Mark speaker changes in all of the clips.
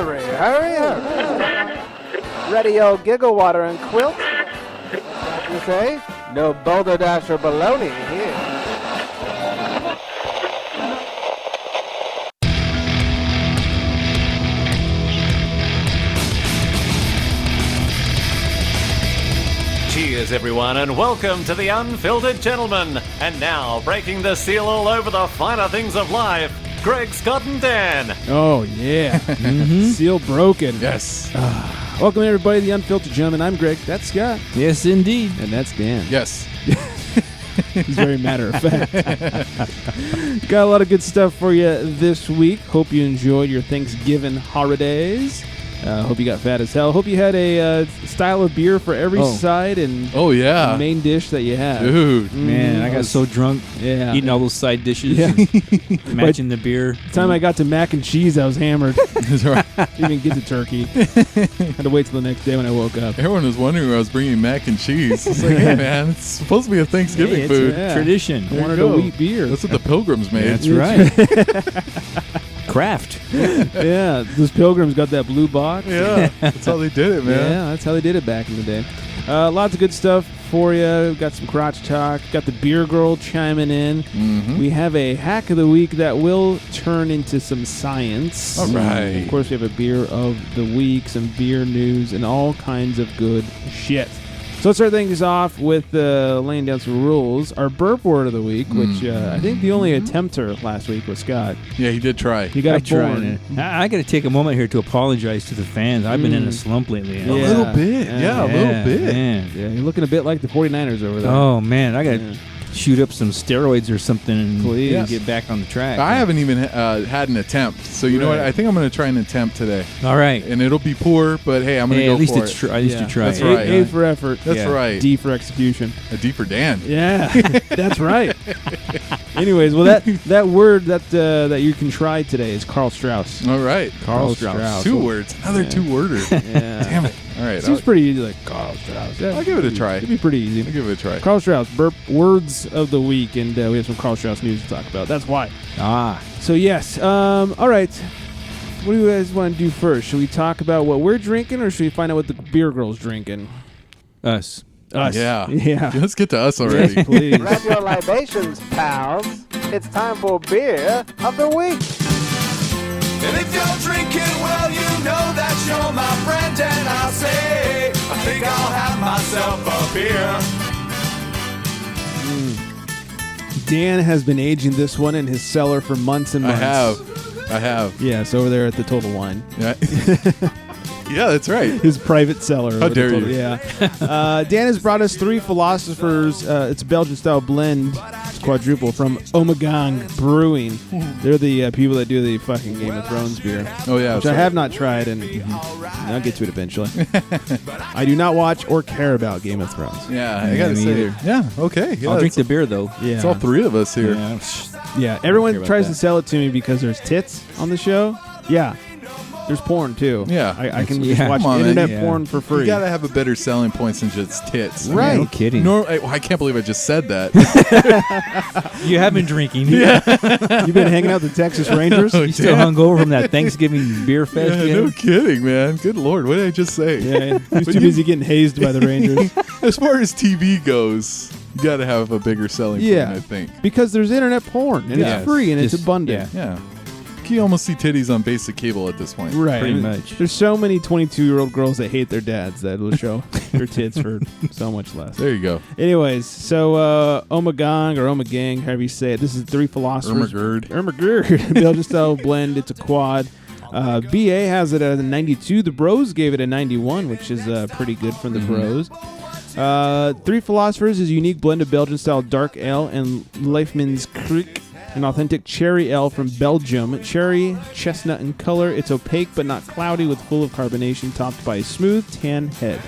Speaker 1: hurry, hurry, hurry. Ready your giggle water and quilt? You say? No boulder dash or baloney here.
Speaker 2: Cheers, everyone, and welcome to The Unfiltered Gentleman. And now, breaking the seal all over the finer things of life, Greg, Scott, and Dan.
Speaker 3: Oh, yeah. Seal broken.
Speaker 4: Yes.
Speaker 3: Welcome, everybody, to The Unfiltered Gentleman. I'm Greg. That's Scott.
Speaker 5: Yes, indeed.
Speaker 3: And that's Dan.
Speaker 4: Yes.
Speaker 3: He's very matter of fact. Got a lot of good stuff for you this week. Hope you enjoyed your Thanksgiving holidays. Hope you got fat as hell. Hope you had a style of beer for every side and
Speaker 4: yeah,
Speaker 3: main dish that you had.
Speaker 4: Dude.
Speaker 5: Man, I got so drunk eating all those side dishes.
Speaker 3: Yeah.
Speaker 5: Matching the beer.
Speaker 3: The time I got to mac and cheese, I was hammered.
Speaker 4: That's right.
Speaker 3: Didn't even get to turkey. Had to wait till the next day when I woke up.
Speaker 4: Everyone was wondering where I was bringing mac and cheese. It's like, hey, man, it's supposed to be a Thanksgiving food.
Speaker 5: Tradition.
Speaker 3: I wanted a wheat beer.
Speaker 4: That's what the Pilgrims made.
Speaker 5: That's right. Craft.
Speaker 3: Yeah, those Pilgrims got that blue box.
Speaker 4: Yeah, that's how they did it, man.
Speaker 3: Yeah, that's how they did it back in the day. Lots of good stuff for you. Got some crotch talk. Got the beer girl chiming in.
Speaker 4: Mm-hmm.
Speaker 3: We have a hack of the week that will turn into some science.
Speaker 4: All right.
Speaker 3: Of course, we have a beer of the week, some beer news, and all kinds of good shit. So let's start things off with laying down some rules. Our burp word of the week, which I think the only attempter last week was Scott.
Speaker 4: Yeah, he did try.
Speaker 3: You got to born.
Speaker 5: I got to take a moment here to apologize to the fans. I've been in a slump lately.
Speaker 4: A little bit. Yeah, a little bit.
Speaker 5: Man.
Speaker 3: Yeah, you're looking a bit like the 49ers over there.
Speaker 5: Oh, man. I got to shoot up some steroids or something and get back on the track.
Speaker 4: I haven't even had an attempt. So you know what? I think I'm going to try an attempt today.
Speaker 5: All right.
Speaker 4: And it'll be poor, but hey, I'm going to go for it.
Speaker 5: At least you try.
Speaker 4: That's right.
Speaker 3: A for effort.
Speaker 4: That's right.
Speaker 3: D for execution.
Speaker 4: A D for Dan.
Speaker 3: Yeah, that's right. Anyways, well, that word that you can try today is Carl Strauss.
Speaker 4: All right.
Speaker 3: Carl Strauss.
Speaker 4: 2 words. Another 2-worder.
Speaker 3: Yeah.
Speaker 4: Damn it. All right.
Speaker 3: Seems pretty easy, like Carl Strauss. Yeah,
Speaker 4: I'll give it a try.
Speaker 3: It'd be pretty easy.
Speaker 4: I'll give it a try.
Speaker 3: Carl Strauss, burp words of the week, and we have some Carl Strauss news to talk about. That's why. So yes. All right. What do you guys want to do first? Should we talk about what we're drinking, or should we find out what the beer girl's drinking?
Speaker 5: Us.
Speaker 4: Yeah.
Speaker 3: Yeah.
Speaker 4: Let's get to us already.
Speaker 3: Yes, please.
Speaker 1: Grab your libations, pals. It's time for beer of the week.
Speaker 6: And if you're drinking, well, you know that you're my friend. And I'll say, I think I'll have myself a beer.
Speaker 3: Dan has been aging this one in his cellar for months and months.
Speaker 4: I have.
Speaker 3: Yeah, it's over there at the Total Wine.
Speaker 4: Yeah. Yeah, that's right.
Speaker 3: His private cellar.
Speaker 4: How dare you?
Speaker 3: Yeah. Dan has brought us 3 philosophers. It's a Belgian-style blend. It's quadruple from Omegang Brewing. They're the people that do the fucking Game of Thrones beer.
Speaker 4: Oh, yeah.
Speaker 3: Which I have not tried, and I'll get to it eventually. I do not watch or care about Game of Thrones.
Speaker 4: Yeah, I gotta
Speaker 5: me
Speaker 4: say.
Speaker 5: either.
Speaker 4: Yeah, okay. Yeah,
Speaker 5: I'll drink the beer, though.
Speaker 3: Yeah.
Speaker 4: It's all 3 of us here.
Speaker 3: Yeah, everyone
Speaker 5: care about
Speaker 3: tries
Speaker 5: that.
Speaker 3: to sell it to me because there's tits on the show. Yeah. There's porn, too.
Speaker 4: Yeah.
Speaker 3: I can
Speaker 5: Yeah.
Speaker 3: just watch
Speaker 4: Come on, man.
Speaker 3: internet
Speaker 5: Yeah.
Speaker 3: porn for free.
Speaker 4: You gotta have a better selling points than just tits.
Speaker 3: Right.
Speaker 5: No kidding.
Speaker 4: I can't believe I just said that.
Speaker 5: You have been drinking.
Speaker 3: You've been hanging out with the Texas Rangers?
Speaker 4: Oh,
Speaker 5: You still hung over from that Thanksgiving beer fest?
Speaker 4: Yeah, no kidding, man. Good Lord. What did I just say?
Speaker 3: Yeah, he's too busy getting hazed by the Rangers.
Speaker 4: As far as TV goes, you gotta have a bigger selling point, I think.
Speaker 3: Because there's internet porn, and
Speaker 4: Yes.
Speaker 3: it's free, and it's
Speaker 5: Just-
Speaker 3: abundant.
Speaker 4: Yeah. You can almost see titties on basic cable at this point.
Speaker 3: Right.
Speaker 5: Pretty
Speaker 3: And
Speaker 5: much.
Speaker 3: There's so many 22-year-old girls that hate their dads that will show their tits for so much less.
Speaker 4: There you go.
Speaker 3: Anyways, so Omegang or Omegang, however you say it, this is 3 philosophers. Ermagerd. Belgian-style blend. It's a quad. BA has it at a 92. The Bros gave it a 91, which is pretty good from the Bros. 3 Philosophers is a unique blend of Belgian-style dark ale and Leifman's Kriek, an authentic cherry ale from Belgium. Cherry, chestnut in color. It's opaque but not cloudy, with full of carbonation, topped by a smooth tan head.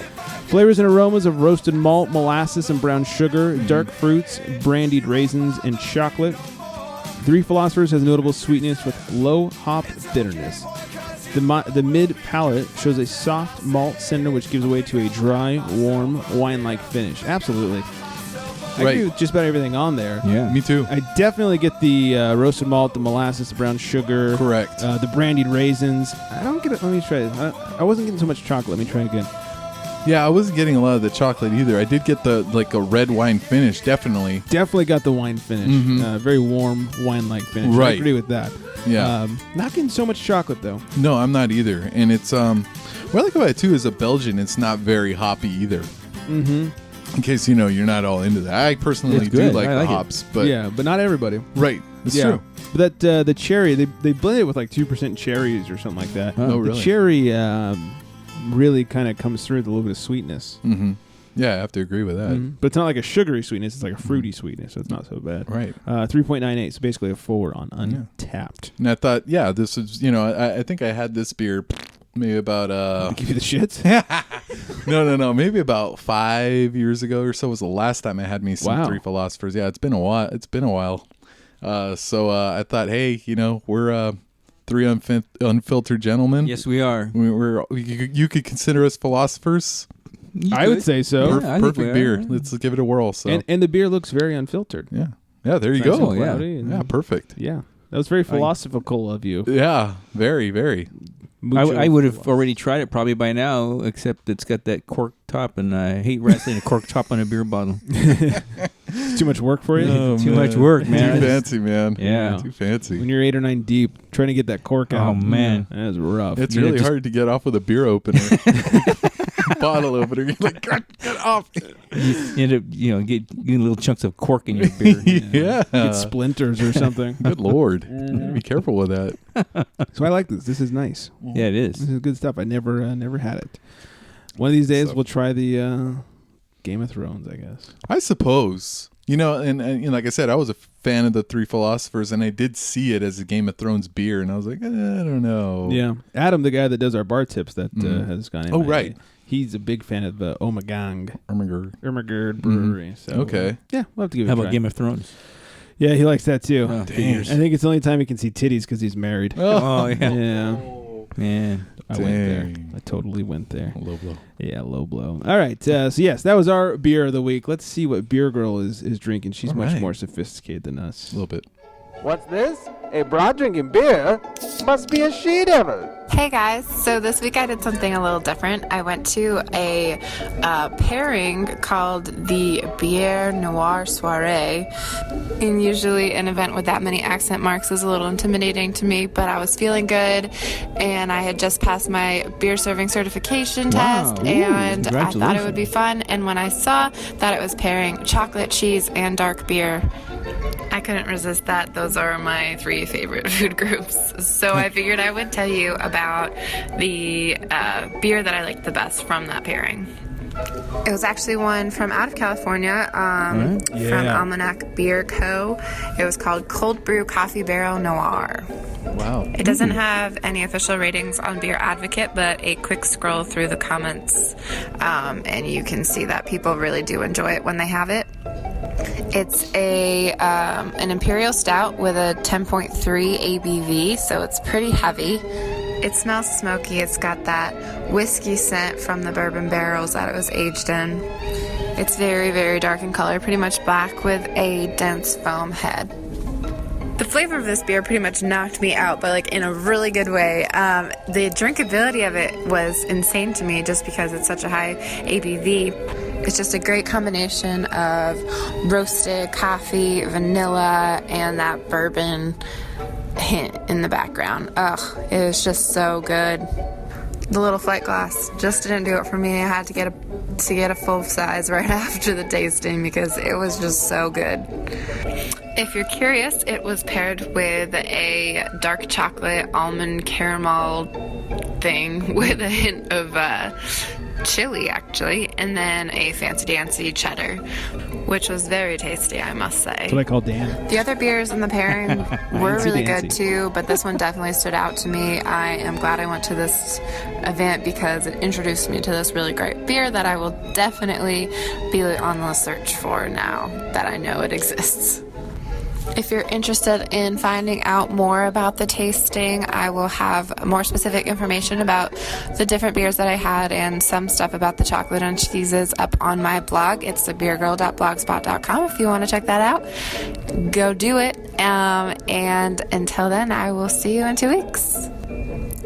Speaker 3: Flavors and aromas of roasted malt, molasses, and brown sugar, dark fruits, brandied raisins, and chocolate. 3 Philosophers has notable sweetness with low hop bitterness. The mid palate shows a soft malt cinder, which gives way to a dry, warm, wine-like finish. Absolutely. I agree with just about everything on there.
Speaker 5: Yeah.
Speaker 4: Me too.
Speaker 3: I definitely get the roasted malt, the molasses, the brown sugar.
Speaker 4: Correct.
Speaker 3: The brandied raisins. I don't get it. Let me try it. I wasn't getting so much chocolate. Let me try again.
Speaker 4: Yeah, I wasn't getting a lot of the chocolate either. I did get a red wine finish, definitely.
Speaker 3: Definitely got the wine finish. Very warm wine-like finish.
Speaker 4: Right.
Speaker 3: I agree with that.
Speaker 4: Yeah.
Speaker 3: Not getting so much chocolate, though.
Speaker 4: No, I'm not either. And it's what I like about it too is a Belgian. It's not very hoppy either.
Speaker 3: Mm-hmm.
Speaker 4: In case you're not all into that. I personally do like the hops, but
Speaker 3: but not everybody.
Speaker 4: Right, it's true.
Speaker 3: But that the cherry, they blend it with like 2% cherries or something like that.
Speaker 4: Oh, really?
Speaker 3: The cherry really kind of comes through with a little bit of sweetness.
Speaker 4: Mm-hmm. Yeah, I have to agree with that.
Speaker 3: Mm-hmm. But it's not like a sugary sweetness; it's like a fruity sweetness, so it's not so bad.
Speaker 4: Right.
Speaker 3: 3.98, so basically a 4 on Untapped.
Speaker 4: And I thought, this is I think I had this beer maybe about
Speaker 3: Give you the shits.
Speaker 4: No, maybe about 5 years ago or so was the last time I had me some Three Philosophers. Yeah, it's been a while. So I thought, hey, we're three unfiltered gentlemen.
Speaker 5: Yes, we are.
Speaker 4: You could consider us philosophers.
Speaker 3: I would say so.
Speaker 5: Yeah,
Speaker 4: Perfect beer. Let's give it a whirl. So
Speaker 3: and the beer looks very unfiltered.
Speaker 4: yeah, there you
Speaker 3: Nice
Speaker 4: go.
Speaker 3: and cloudy and-
Speaker 4: Yeah, perfect.
Speaker 3: Yeah, that was very philosophical of you.
Speaker 4: Yeah, very, very.
Speaker 5: I would have already tried it probably by now, except it's got that cork top, and I hate wrestling a cork top on a beer bottle.
Speaker 3: It's too much work for you.
Speaker 4: Oh,
Speaker 5: Too
Speaker 4: man.
Speaker 5: much work, man.
Speaker 4: Too fancy, man.
Speaker 5: Yeah.
Speaker 4: Too fancy.
Speaker 3: When you're 8 or 9 deep, trying to get that cork out.
Speaker 5: Oh, man.
Speaker 3: That is rough.
Speaker 4: It's
Speaker 5: You
Speaker 4: really
Speaker 5: just-
Speaker 4: hard to get off with a beer opener. Bottle opener. You're like, get off.
Speaker 5: You end up, getting little chunks of cork in your beer.
Speaker 4: Yeah.
Speaker 3: Get splinters or something.
Speaker 4: Good Lord. Be careful with that.
Speaker 3: So I like this. This is nice.
Speaker 5: Yeah, it
Speaker 3: This
Speaker 5: is.
Speaker 3: is good stuff. I never had it. One of these days we'll try the Game of Thrones, I guess.
Speaker 4: I suppose. And like I said, I was a fan of the Three Philosophers, and I did see it as a Game of Thrones beer, and I was like, I don't know.
Speaker 3: Yeah. Adam, the guy that does our bar tips that has gone in.
Speaker 4: Oh, right.
Speaker 3: He's a big fan of the Omegang. Ermagerd Brewery. So
Speaker 4: Okay.
Speaker 3: yeah, we'll have to give it
Speaker 5: How
Speaker 3: a try.
Speaker 5: about Game of Thrones?
Speaker 3: Yeah, he likes that too.
Speaker 5: Oh,
Speaker 4: Dang.
Speaker 5: figures.
Speaker 3: I think it's the only time he can see titties because he's married.
Speaker 5: Oh, yeah.
Speaker 3: Yeah.
Speaker 5: Man.
Speaker 3: I went there.
Speaker 4: Dang.
Speaker 3: I totally went there.
Speaker 4: Low blow.
Speaker 3: Yeah, low blow. All right. So, yes, that was our beer of the week. Let's see what Beer Girl is drinking. She's
Speaker 4: All
Speaker 3: much
Speaker 4: right.
Speaker 3: more sophisticated than us.
Speaker 4: A little bit.
Speaker 1: What's this? A broad drinking beer? Must be a she devil.
Speaker 7: Hey guys, so this week I did something a little different. I went to a pairing called the Bière Noir Soirée, and usually an event with that many accent marks is a little intimidating to me, but I was feeling good, and I had just passed my beer serving certification test,
Speaker 5: Ooh,
Speaker 7: and I thought it
Speaker 5: congratulations.
Speaker 7: would be fun, and when I saw that it was pairing chocolate, cheese, and dark beer, I couldn't resist that. Those are my 3 favorite food groups. So I figured I would tell you about the beer that I liked the best from that pairing. It was actually one from out of California, from Almanac Beer Co. It was called Cold Brew Coffee Barrel Noir.
Speaker 4: Wow.
Speaker 7: It doesn't have any official ratings on Beer Advocate, but a quick scroll through the comments, and you can see that people really do enjoy it when they have it. It's an imperial stout with a 10.3 ABV, so it's pretty heavy. It smells smoky. It's got that whiskey scent from the bourbon barrels that it was aged in. It's very, very dark in color, pretty much black with a dense foam head. The flavor of this beer pretty much knocked me out, but in a really good way. The drinkability of it was insane to me just because it's such a high ABV. It's just a great combination of roasted coffee, vanilla, and that bourbon hint in the background. Ugh, it was just so good. The little flight glass just didn't do it for me. I had to get a full size right after the tasting because it was just so good. If you're curious, it was paired with a dark chocolate almond caramel thing with a hint of chili, actually, and then a fancy dancy cheddar, which was very tasty, I must say.
Speaker 3: That's what I call Dan.
Speaker 7: The other beers in the pairing were
Speaker 3: Fancy
Speaker 7: really
Speaker 3: dancy.
Speaker 7: good too, but this one definitely stood out to me. I am glad I went to this event because it introduced me to this really great beer that I will definitely be on the search for now that I know it exists. If you're interested in finding out more about the tasting, I will have more specific information about the different beers that I had and some stuff about the chocolate and cheeses up on my blog. It's thebeergirl.blogspot.com. If you want to check that out, go do it. And until then, I will see you in 2 weeks.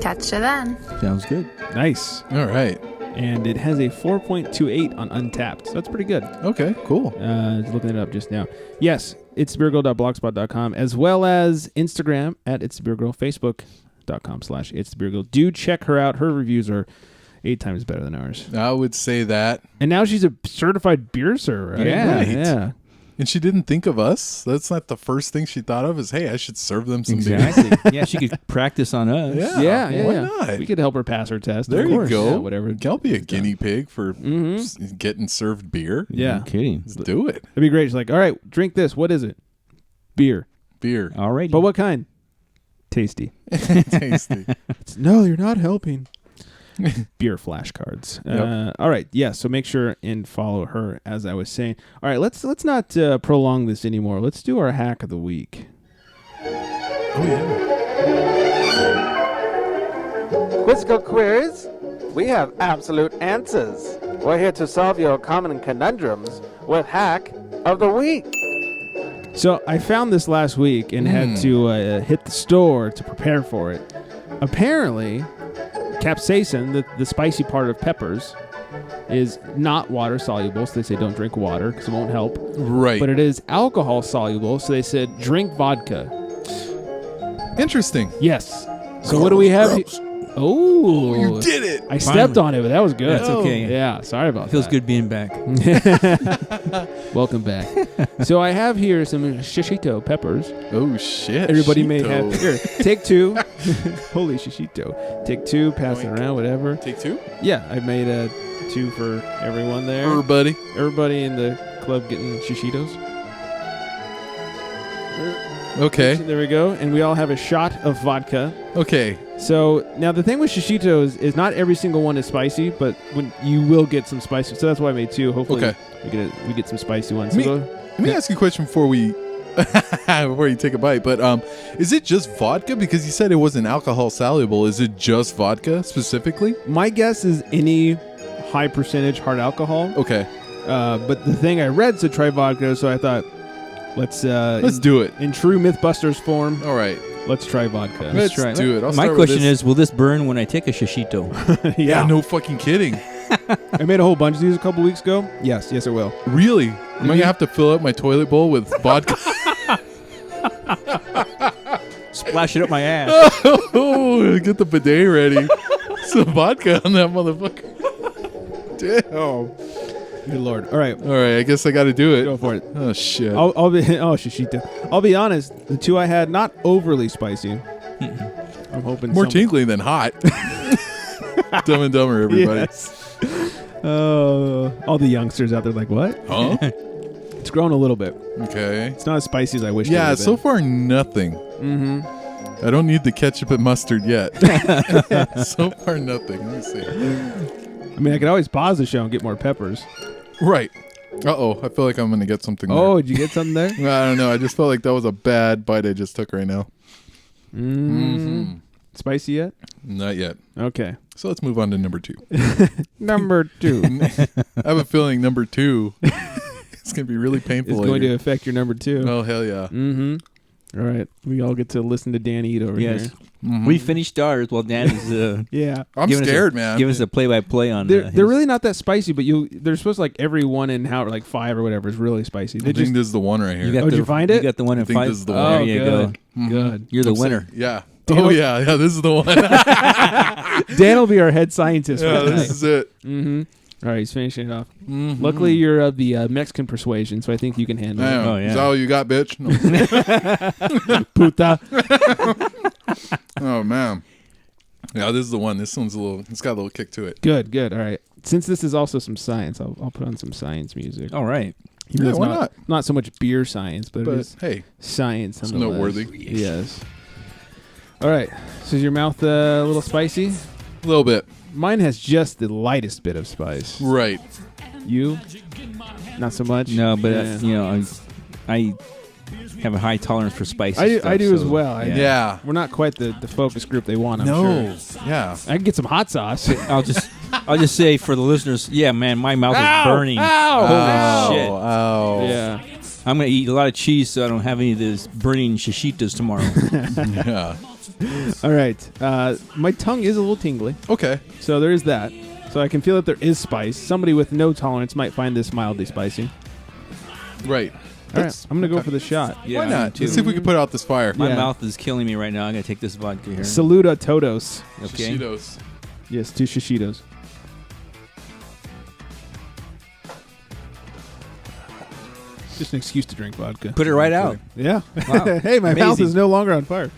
Speaker 7: Catch you then.
Speaker 5: Sounds good.
Speaker 3: Nice.
Speaker 4: All right.
Speaker 3: And it has a 4.28 on Untapped. So that's pretty good.
Speaker 4: Okay, cool.
Speaker 3: Just looking it up just now. Yes, it's thebeergirl.blogspot.com, as well as Instagram at It's the Beer Girl, Facebook.com/It's the Beer Girl. Do check her out. Her reviews are 8 times better than ours.
Speaker 4: I would say that.
Speaker 3: And now she's a certified beer server. Right?
Speaker 5: Yeah.
Speaker 4: Right.
Speaker 3: Yeah.
Speaker 4: And she didn't think of us. That's not the first thing she thought of is, hey, I should serve them some beer.
Speaker 5: Exactly. Yeah, she could practice on us.
Speaker 3: Yeah.
Speaker 4: Why not?
Speaker 3: We could help her pass her test.
Speaker 4: There
Speaker 3: of
Speaker 4: you
Speaker 3: course.
Speaker 4: go.
Speaker 3: Yeah, whatever.
Speaker 4: I'll be a guinea pig for getting served beer.
Speaker 3: Yeah.
Speaker 5: No kidding.
Speaker 4: Let's do it.
Speaker 3: That'd be great. She's like, all right, drink this. What is it? Beer.
Speaker 4: Beer.
Speaker 5: All right.
Speaker 3: But what kind? Tasty.
Speaker 4: Tasty.
Speaker 3: No, you're not helping. Beer flashcards.
Speaker 4: Yep.
Speaker 3: All right, yeah. So make sure and follow her, as I was saying. All right, let's not prolong this anymore. Let's do our hack of the week.
Speaker 4: Oh, yeah.
Speaker 1: Quizzical quiz. We have absolute answers. We're here to solve your common conundrums with hack of the week.
Speaker 3: So I found this last week and had to hit the store to prepare for it. Apparently, capsaicin, the spicy part of peppers, is not water soluble, so they say don't drink water because it won't help.
Speaker 4: Right.
Speaker 3: But it is alcohol soluble, so they said drink vodka.
Speaker 4: Interesting.
Speaker 3: Yes. So what do we have? Oh,
Speaker 4: You did it.
Speaker 3: I stepped on it, but that was good.
Speaker 5: That's okay.
Speaker 3: Yeah, sorry about
Speaker 5: Feels
Speaker 3: that.
Speaker 5: good being back.
Speaker 3: Welcome back. So I have here some shishito peppers.
Speaker 4: Oh, shit.
Speaker 3: Everybody may
Speaker 4: Shito.
Speaker 3: have. Here, take 2. Holy shishito. Take 2, pass it around, whatever.
Speaker 4: Take 2?
Speaker 3: Yeah, I made a 2 for everyone there.
Speaker 4: Everybody.
Speaker 3: Everybody in the club getting shishitos.
Speaker 4: Okay.
Speaker 3: There we go. And we all have a shot of vodka.
Speaker 4: Okay.
Speaker 3: So now the thing with shishitos is not every single one is spicy, but when you will get some spicy. So that's why I made 2. Hopefully we get some spicy ones. So
Speaker 4: Let me ask you a question before we before you take a bite. But is it just vodka? Because you said it wasn't alcohol soluble. Is it just vodka specifically?
Speaker 3: my guess is any high percentage hard alcohol.
Speaker 4: Okay.
Speaker 3: But the thing I read said try vodka, so I thought let's
Speaker 4: do it.
Speaker 3: in true Mythbusters form.
Speaker 4: All right.
Speaker 3: Let's try vodka.
Speaker 4: Let's
Speaker 5: try it.
Speaker 4: do it. I'll
Speaker 5: My
Speaker 4: start with
Speaker 5: question
Speaker 4: this.
Speaker 5: is, will this burn when I take a shishito?
Speaker 4: Yeah, no fucking kidding.
Speaker 3: I made a whole bunch of these a couple weeks ago. Yes, it will.
Speaker 4: Really? Am I going to have to fill up my toilet bowl with vodka?
Speaker 5: Splash it up my ass.
Speaker 4: Oh, get the bidet ready. Some vodka on that motherfucker. Damn.
Speaker 3: Good Lord. All right.
Speaker 4: All right, I guess I got to do it.
Speaker 3: Go for it.
Speaker 4: Oh, shit.
Speaker 3: I'll be shishito. I'll be honest. The 2 I had, not overly spicy. I'm hoping
Speaker 4: More
Speaker 3: some-
Speaker 4: tingling than hot. Dumb and Dumber, everybody.
Speaker 3: Yes. All the youngsters out there like, what?
Speaker 4: Huh?
Speaker 3: It's grown a little bit.
Speaker 4: Okay.
Speaker 3: It's not as spicy as I wish.
Speaker 4: Yeah,
Speaker 3: it would
Speaker 4: so
Speaker 3: have
Speaker 4: far nothing.
Speaker 3: Mm-hmm.
Speaker 4: I don't need the ketchup and mustard yet. So far nothing. Let me see.
Speaker 3: been. I mean, I could always pause the show and get more peppers.
Speaker 4: Right. Uh-oh. I feel like I'm going to get something there.
Speaker 3: Oh, did you get something there?
Speaker 4: I don't know. I just felt like that was a bad bite I just took right now.
Speaker 3: Spicy yet?
Speaker 4: Not yet.
Speaker 3: Okay.
Speaker 4: So let's move on to number 2.
Speaker 3: Number 2
Speaker 4: I have a feeling number 2 is going to be really painful.
Speaker 3: is going
Speaker 4: later.
Speaker 3: to affect your number 2.
Speaker 4: Oh, hell yeah.
Speaker 3: Mm-hmm. All right. We all get to listen to Dan eat over
Speaker 5: Yes.
Speaker 3: here.
Speaker 5: We finished ours while Dan is
Speaker 3: Yeah.
Speaker 4: I'm
Speaker 5: giving us
Speaker 4: scared, man.
Speaker 5: Give us a play-by-play on.
Speaker 3: They're
Speaker 5: his-
Speaker 3: really not that spicy, but they're supposed to like every 1 and how like 5 or whatever is really spicy.
Speaker 4: I
Speaker 3: They
Speaker 4: think
Speaker 3: just
Speaker 4: this is the one right here.
Speaker 5: You got
Speaker 3: Oh, did
Speaker 5: the,
Speaker 3: you find it?
Speaker 5: You got the one
Speaker 4: I
Speaker 5: in
Speaker 4: think
Speaker 5: 5.
Speaker 4: this is the
Speaker 5: There
Speaker 4: one.
Speaker 3: Oh,
Speaker 5: you
Speaker 3: good.
Speaker 5: go.
Speaker 3: Good.
Speaker 5: You're the
Speaker 4: I'm
Speaker 5: winner.
Speaker 4: saying- yeah.
Speaker 3: Damn
Speaker 4: Oh,
Speaker 3: it.
Speaker 4: yeah. Yeah, this is the one.
Speaker 3: Dan will be our head scientist.
Speaker 4: Yeah,
Speaker 3: for
Speaker 4: this is it.
Speaker 3: Mm-hmm. All right, he's finishing it off. Luckily, you're of the Mexican persuasion, so I think you can handle
Speaker 4: Damn.
Speaker 3: it.
Speaker 5: Oh, yeah.
Speaker 4: Is that all you got, bitch? No.
Speaker 3: Puta.
Speaker 4: Oh, man. Yeah, this is the one. This one's it's got a little kick to it.
Speaker 3: Good. All right. Since this is also some science, I'll put on some science music.
Speaker 5: All right.
Speaker 3: Even though
Speaker 4: Yeah,
Speaker 3: it's
Speaker 4: why
Speaker 3: not? Not so much beer science, but, it
Speaker 4: But,
Speaker 3: is
Speaker 4: hey,
Speaker 3: science.
Speaker 4: it's
Speaker 3: nonetheless.
Speaker 4: noteworthy.
Speaker 3: Yes. All right. So is your mouth a little spicy?
Speaker 4: a little bit.
Speaker 3: Mine has just the lightest bit of spice.
Speaker 4: Right.
Speaker 3: You? Not so much?
Speaker 5: No, but
Speaker 3: Yeah.
Speaker 5: I have a high tolerance for spicy stuff.
Speaker 3: I do as well.
Speaker 4: Yeah.
Speaker 3: We're not quite the focus group they want, I'm
Speaker 4: No.
Speaker 3: sure.
Speaker 4: Yeah.
Speaker 3: I can get some hot sauce.
Speaker 5: I'll just say for the listeners, yeah, man, my mouth is burning.
Speaker 3: Ow!
Speaker 5: Holy shit.
Speaker 4: Oh.
Speaker 3: Yeah.
Speaker 5: I'm going to eat a lot of cheese so I don't have any of this burning shishitas tomorrow.
Speaker 4: Yeah.
Speaker 3: All right. My tongue is a little tingly,
Speaker 4: Okay.
Speaker 3: so there is that. So I can feel that there is spice. Somebody with no tolerance might find this mildly spicy.
Speaker 4: Right.
Speaker 3: All right, I'm going to go for the shot.
Speaker 5: Yeah,
Speaker 4: Why
Speaker 5: I
Speaker 4: not?
Speaker 5: do
Speaker 4: Let's
Speaker 5: too.
Speaker 4: see if we can put out this fire.
Speaker 5: My
Speaker 3: Yeah.
Speaker 5: mouth is killing me right now. I'm going to take this vodka here.
Speaker 3: Salute a todos.
Speaker 5: Okay.
Speaker 4: Shishitos.
Speaker 3: Yes, 2 shishitos. Just an excuse to drink vodka.
Speaker 5: Put it right out.
Speaker 3: Yeah.
Speaker 5: Wow.
Speaker 3: Hey, my mouth
Speaker 5: Amazing.
Speaker 3: is no longer on fire.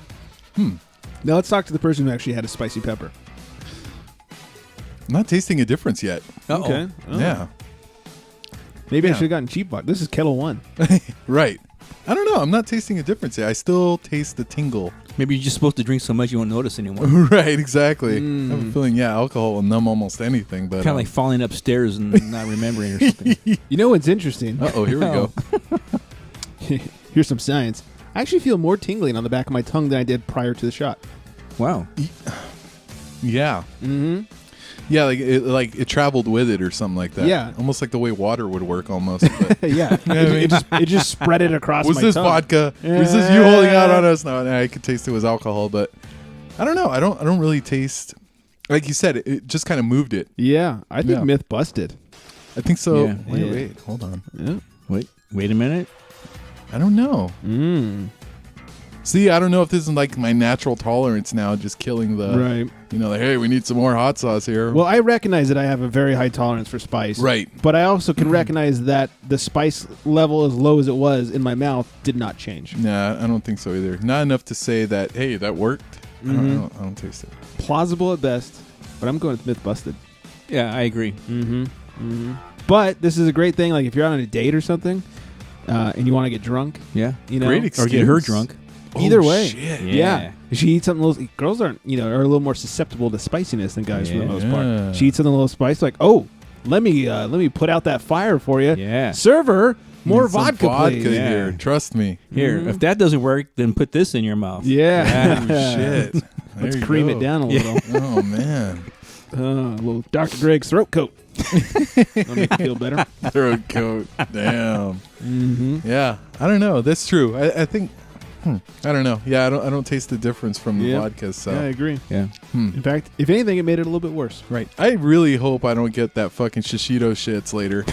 Speaker 3: Now let's talk to the person who actually had a spicy pepper.
Speaker 4: I'm not tasting a difference yet.
Speaker 5: Uh-oh.
Speaker 3: Okay. Oh.
Speaker 4: Yeah.
Speaker 3: Maybe I
Speaker 4: Yeah.
Speaker 3: should have gotten cheap vodka. This is Kettle One.
Speaker 4: Right. I don't know. I'm not tasting a difference yet. I still taste the tingle.
Speaker 5: Maybe you're just supposed to drink so much you won't notice anymore.
Speaker 4: Right. Exactly. I have a feeling, alcohol will numb almost anything. But
Speaker 5: Kind of like falling upstairs and not remembering or something.
Speaker 3: You know what's interesting?
Speaker 4: Uh-oh, here we go.
Speaker 3: Here's some science. I actually feel more tingling on the back of my tongue than I did prior to the shot.
Speaker 5: Wow.
Speaker 4: Yeah.
Speaker 3: Mm-hmm.
Speaker 4: Yeah, it traveled with it or something like that.
Speaker 3: Yeah.
Speaker 4: Almost like the way water would work almost. But
Speaker 3: Yeah. It just spread it across
Speaker 4: was
Speaker 3: my
Speaker 4: this
Speaker 3: tongue.
Speaker 4: vodka? Was this you holding out on us? No, I could taste it was alcohol, but I don't know. I don't really taste, like you said, it just kind of moved it.
Speaker 3: Yeah. I think
Speaker 4: Yeah.
Speaker 3: myth busted.
Speaker 4: I think so.
Speaker 5: Yeah.
Speaker 4: Wait, hold on.
Speaker 3: Yeah.
Speaker 5: Wait a minute.
Speaker 4: I don't know.
Speaker 3: Mm.
Speaker 4: See, I don't know if this is like my natural tolerance now, just killing the,
Speaker 3: Right.
Speaker 4: like, hey, we need some more hot sauce here.
Speaker 3: Well, I recognize that I have a very high tolerance for spice.
Speaker 4: Right.
Speaker 3: But I also can recognize that the spice level, as low as it was in my mouth, did not change.
Speaker 4: Nah, I don't think so either. Not enough to say that, hey, that worked. I don't taste it.
Speaker 3: Plausible at best, but I'm going with myth busted.
Speaker 5: Yeah, I agree.
Speaker 3: But this is a great thing. Like if you're on a date or something, and you want to get drunk,
Speaker 5: Yeah.
Speaker 3: you know,
Speaker 4: Great
Speaker 5: Or get her
Speaker 4: excuse.
Speaker 5: drunk.
Speaker 3: either
Speaker 4: Oh,
Speaker 3: way,
Speaker 4: shit.
Speaker 3: yeah. If she eats something a little, girls aren't, are a little more susceptible to spiciness than guys for the most
Speaker 4: Yeah.
Speaker 3: part. She eats something a little spicy, like, oh, let me put out that fire for you.
Speaker 5: Yeah.
Speaker 3: Server, more
Speaker 4: Need some
Speaker 3: vodka, please.
Speaker 5: Yeah.
Speaker 4: here. Trust me.
Speaker 5: Here, if that doesn't work, then put this in your mouth.
Speaker 3: Yeah.
Speaker 4: Oh, shit.
Speaker 3: Let's
Speaker 4: There you
Speaker 3: cream
Speaker 4: go.
Speaker 3: it down a little.
Speaker 4: Oh, man.
Speaker 3: A little Dr. Greg's throat coat. That'll make you feel better.
Speaker 4: Throat coat. Damn.
Speaker 3: Mm-hmm.
Speaker 4: Yeah. I don't know. That's true. I think, I don't know. Yeah, I don't taste the difference from the
Speaker 3: Yeah.
Speaker 4: vodka. So.
Speaker 3: Yeah, I agree.
Speaker 5: Yeah.
Speaker 3: In fact, if anything, it made it a little bit worse.
Speaker 4: Right. I really hope I don't get that fucking shishito shits later.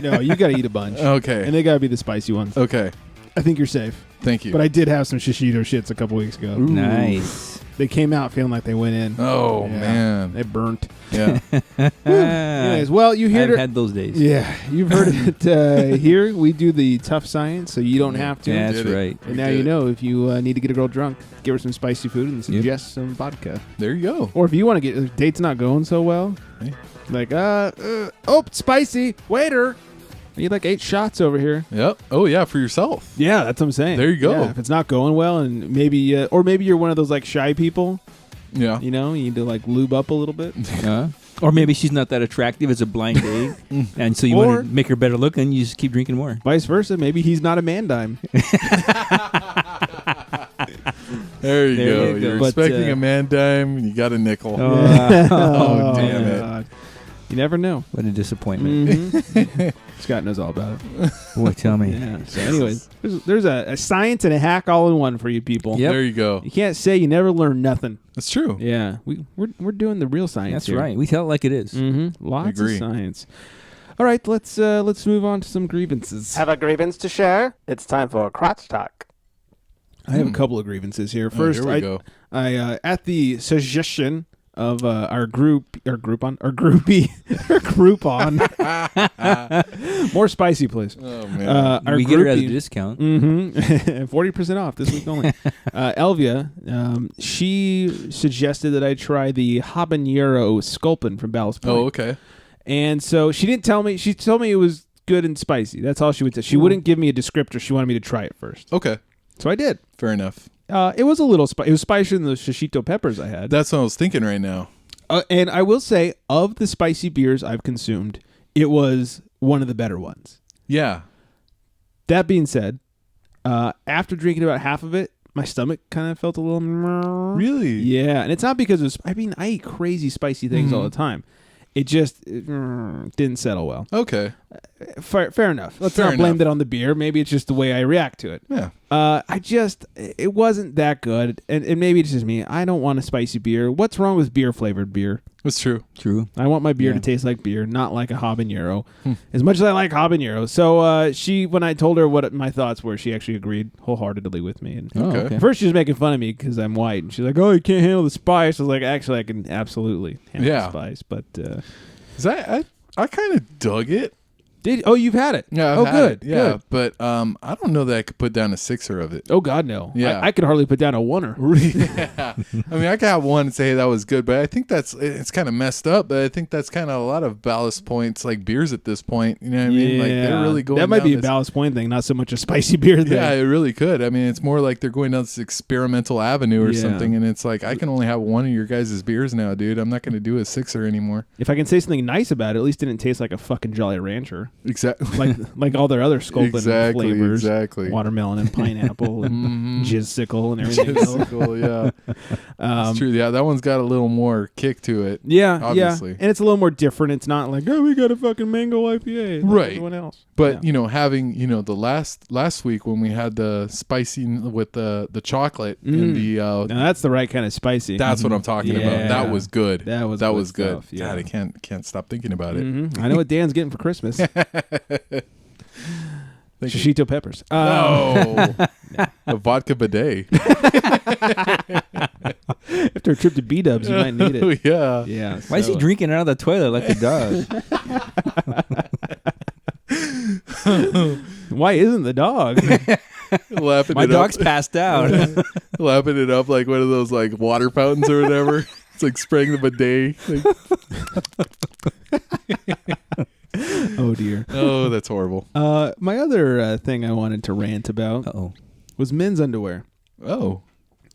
Speaker 3: No, you got to eat a bunch.
Speaker 4: Okay.
Speaker 3: And they got to be the spicy ones.
Speaker 4: Okay.
Speaker 3: I think you're safe.
Speaker 4: Thank you.
Speaker 3: But I did have some shishito shits a couple weeks ago.
Speaker 5: Nice.
Speaker 3: They came out feeling like they went in.
Speaker 4: Oh,
Speaker 3: Yeah.
Speaker 4: man.
Speaker 3: They burnt.
Speaker 4: Yeah.
Speaker 3: Anyways, well, you heard
Speaker 5: I've
Speaker 3: it.
Speaker 5: had those days.
Speaker 3: Yeah, you've heard it here. We do the tough science, so you don't have to.
Speaker 5: Yeah, that's
Speaker 4: did it.
Speaker 5: right.
Speaker 3: And now you know if you need to get a girl drunk, give her some spicy food and suggest some vodka.
Speaker 4: There you go.
Speaker 3: Or if you want to get, if date's not going so well,
Speaker 4: Hey.
Speaker 3: like, spicy, waiter. I need like 8 shots over here.
Speaker 4: Yep. Oh, yeah, for yourself.
Speaker 3: Yeah, that's what I'm saying.
Speaker 4: There you go.
Speaker 3: Yeah, if it's not going well, and maybe, or maybe you're one of those like shy people,
Speaker 4: Yeah.
Speaker 3: you need to like lube up a little bit.
Speaker 5: Or maybe she's not that attractive. It's a blind date. And so you
Speaker 3: Or-
Speaker 5: want to make her better looking, you just keep drinking more.
Speaker 3: Vice versa, maybe he's not a man dime.
Speaker 4: There you
Speaker 5: There
Speaker 4: go.
Speaker 5: you go.
Speaker 4: You're
Speaker 3: But,
Speaker 4: expecting a man dime, and you got a nickel.
Speaker 3: Oh,
Speaker 4: damn it.
Speaker 3: God. You never know.
Speaker 5: What a disappointment.
Speaker 3: Mhm. Scott knows all about it.
Speaker 5: Boy, tell me.
Speaker 3: Yeah. So, anyways, there's a science and a hack all in one for you people.
Speaker 5: Yep.
Speaker 4: There you go.
Speaker 3: You can't say you never learn nothing.
Speaker 4: That's true.
Speaker 3: Yeah, we're doing the real science.
Speaker 5: That's
Speaker 3: here.
Speaker 5: right. We tell it like it is.
Speaker 3: Mm-hmm. Lots of
Speaker 4: Agree.
Speaker 3: science. All right, let's move on to some grievances.
Speaker 1: Have a grievance to share? It's time for crotch talk.
Speaker 3: I have a couple of grievances here. First,
Speaker 4: here we go.
Speaker 3: I at the suggestion of our Groupon, more spicy, please.
Speaker 4: Oh, man.
Speaker 3: Our
Speaker 5: We get her at a
Speaker 3: groupie-
Speaker 5: discount.
Speaker 3: 40% off this week only. Elvia, she suggested that I try the habanero sculpin from Ballast Point.
Speaker 4: Oh, okay.
Speaker 3: And so she didn't tell me. She told me it was good and spicy. That's all she would say. She wouldn't give me a descriptor. She wanted me to try it first.
Speaker 4: Okay.
Speaker 3: So I did.
Speaker 4: Fair enough.
Speaker 3: It was a little spicy. It was spicier than the shishito peppers I had.
Speaker 4: That's what I was thinking right now.
Speaker 3: And I will say, of the spicy beers I've consumed, it was one of the better ones.
Speaker 4: Yeah.
Speaker 3: That being said, After drinking about half of it, my stomach kind of felt a little...
Speaker 4: Really?
Speaker 3: Yeah, and it's not because of... I eat crazy spicy things all the time. It just didn't settle well.
Speaker 4: Okay.
Speaker 3: Fair enough. Let's not blame that on the beer. Maybe it's just the way I react to it.
Speaker 4: Yeah.
Speaker 3: It wasn't that good. And maybe it's just me. I don't want a spicy beer. What's wrong with beer-flavored beer?
Speaker 4: That's true.
Speaker 5: True.
Speaker 3: I want my beer to taste like beer, not like a habanero. As much as I like habanero. So when I told her what my thoughts were, she actually agreed wholeheartedly with me. And
Speaker 4: Okay.
Speaker 3: First, she was making fun of me because I'm white. And she's like, oh, you can't handle the spice. I was like, actually, I can absolutely handle the spice. But
Speaker 4: I kind of dug it.
Speaker 3: You've had it?
Speaker 4: Yeah.
Speaker 3: I've had it.
Speaker 4: Yeah.
Speaker 3: Good.
Speaker 4: But I don't know that I could put down a 6er of it.
Speaker 3: Oh, God, no.
Speaker 4: Yeah.
Speaker 3: I could hardly put down a 1er.
Speaker 4: Yeah. I mean, I could have one and say, hey, that was good, but I think it's kind of messed up. But I think that's kind of a lot of ballast points, like beers at this point. You know what I mean? Like they're really going.
Speaker 3: That might be a
Speaker 4: this
Speaker 3: ballast point thing, not so much a spicy beer thing.
Speaker 4: Yeah, it really could. I mean, it's more like they're going down this experimental avenue or something, and it's like I can only have one of your guys' beers now, dude. I'm not going to do a 6er anymore.
Speaker 3: If I can say something nice about it, at least it didn't taste like a fucking Jolly Rancher.
Speaker 4: Exactly.
Speaker 3: Like all their other Sculpin flavors.
Speaker 4: Exactly.
Speaker 3: Watermelon and pineapple and jizzsicle and everything.
Speaker 4: Jizzsicle, yeah. It's true. Yeah, that one's got a little more kick to it.
Speaker 3: Yeah,
Speaker 4: obviously.
Speaker 3: Yeah. And it's a little more different. It's not like, oh, we got a fucking mango IPA like
Speaker 4: right.
Speaker 3: everyone else.
Speaker 4: But, having, the last week when we had the spicy with the chocolate and the...
Speaker 3: now that's the right kind of spicy.
Speaker 4: That's what I'm talking about. That was good.
Speaker 3: That was
Speaker 4: good.
Speaker 3: Stuff, yeah.
Speaker 4: God, I can't stop thinking about it.
Speaker 3: I know what Dan's getting for Christmas. Shishito peppers.
Speaker 4: A vodka bidet.
Speaker 3: After a trip to B-Dubs, you might need it.
Speaker 4: Yeah.
Speaker 3: Yeah.
Speaker 5: Why is he drinking out of the toilet like a
Speaker 3: dog? Why isn't the dog?
Speaker 5: My dog's passed out.
Speaker 4: Lapping it up like one of those like water fountains or whatever. It's like spraying the bidet.
Speaker 3: Oh dear.
Speaker 4: Oh, that's horrible.
Speaker 3: My other thing I wanted to rant about was men's underwear.
Speaker 4: Oh.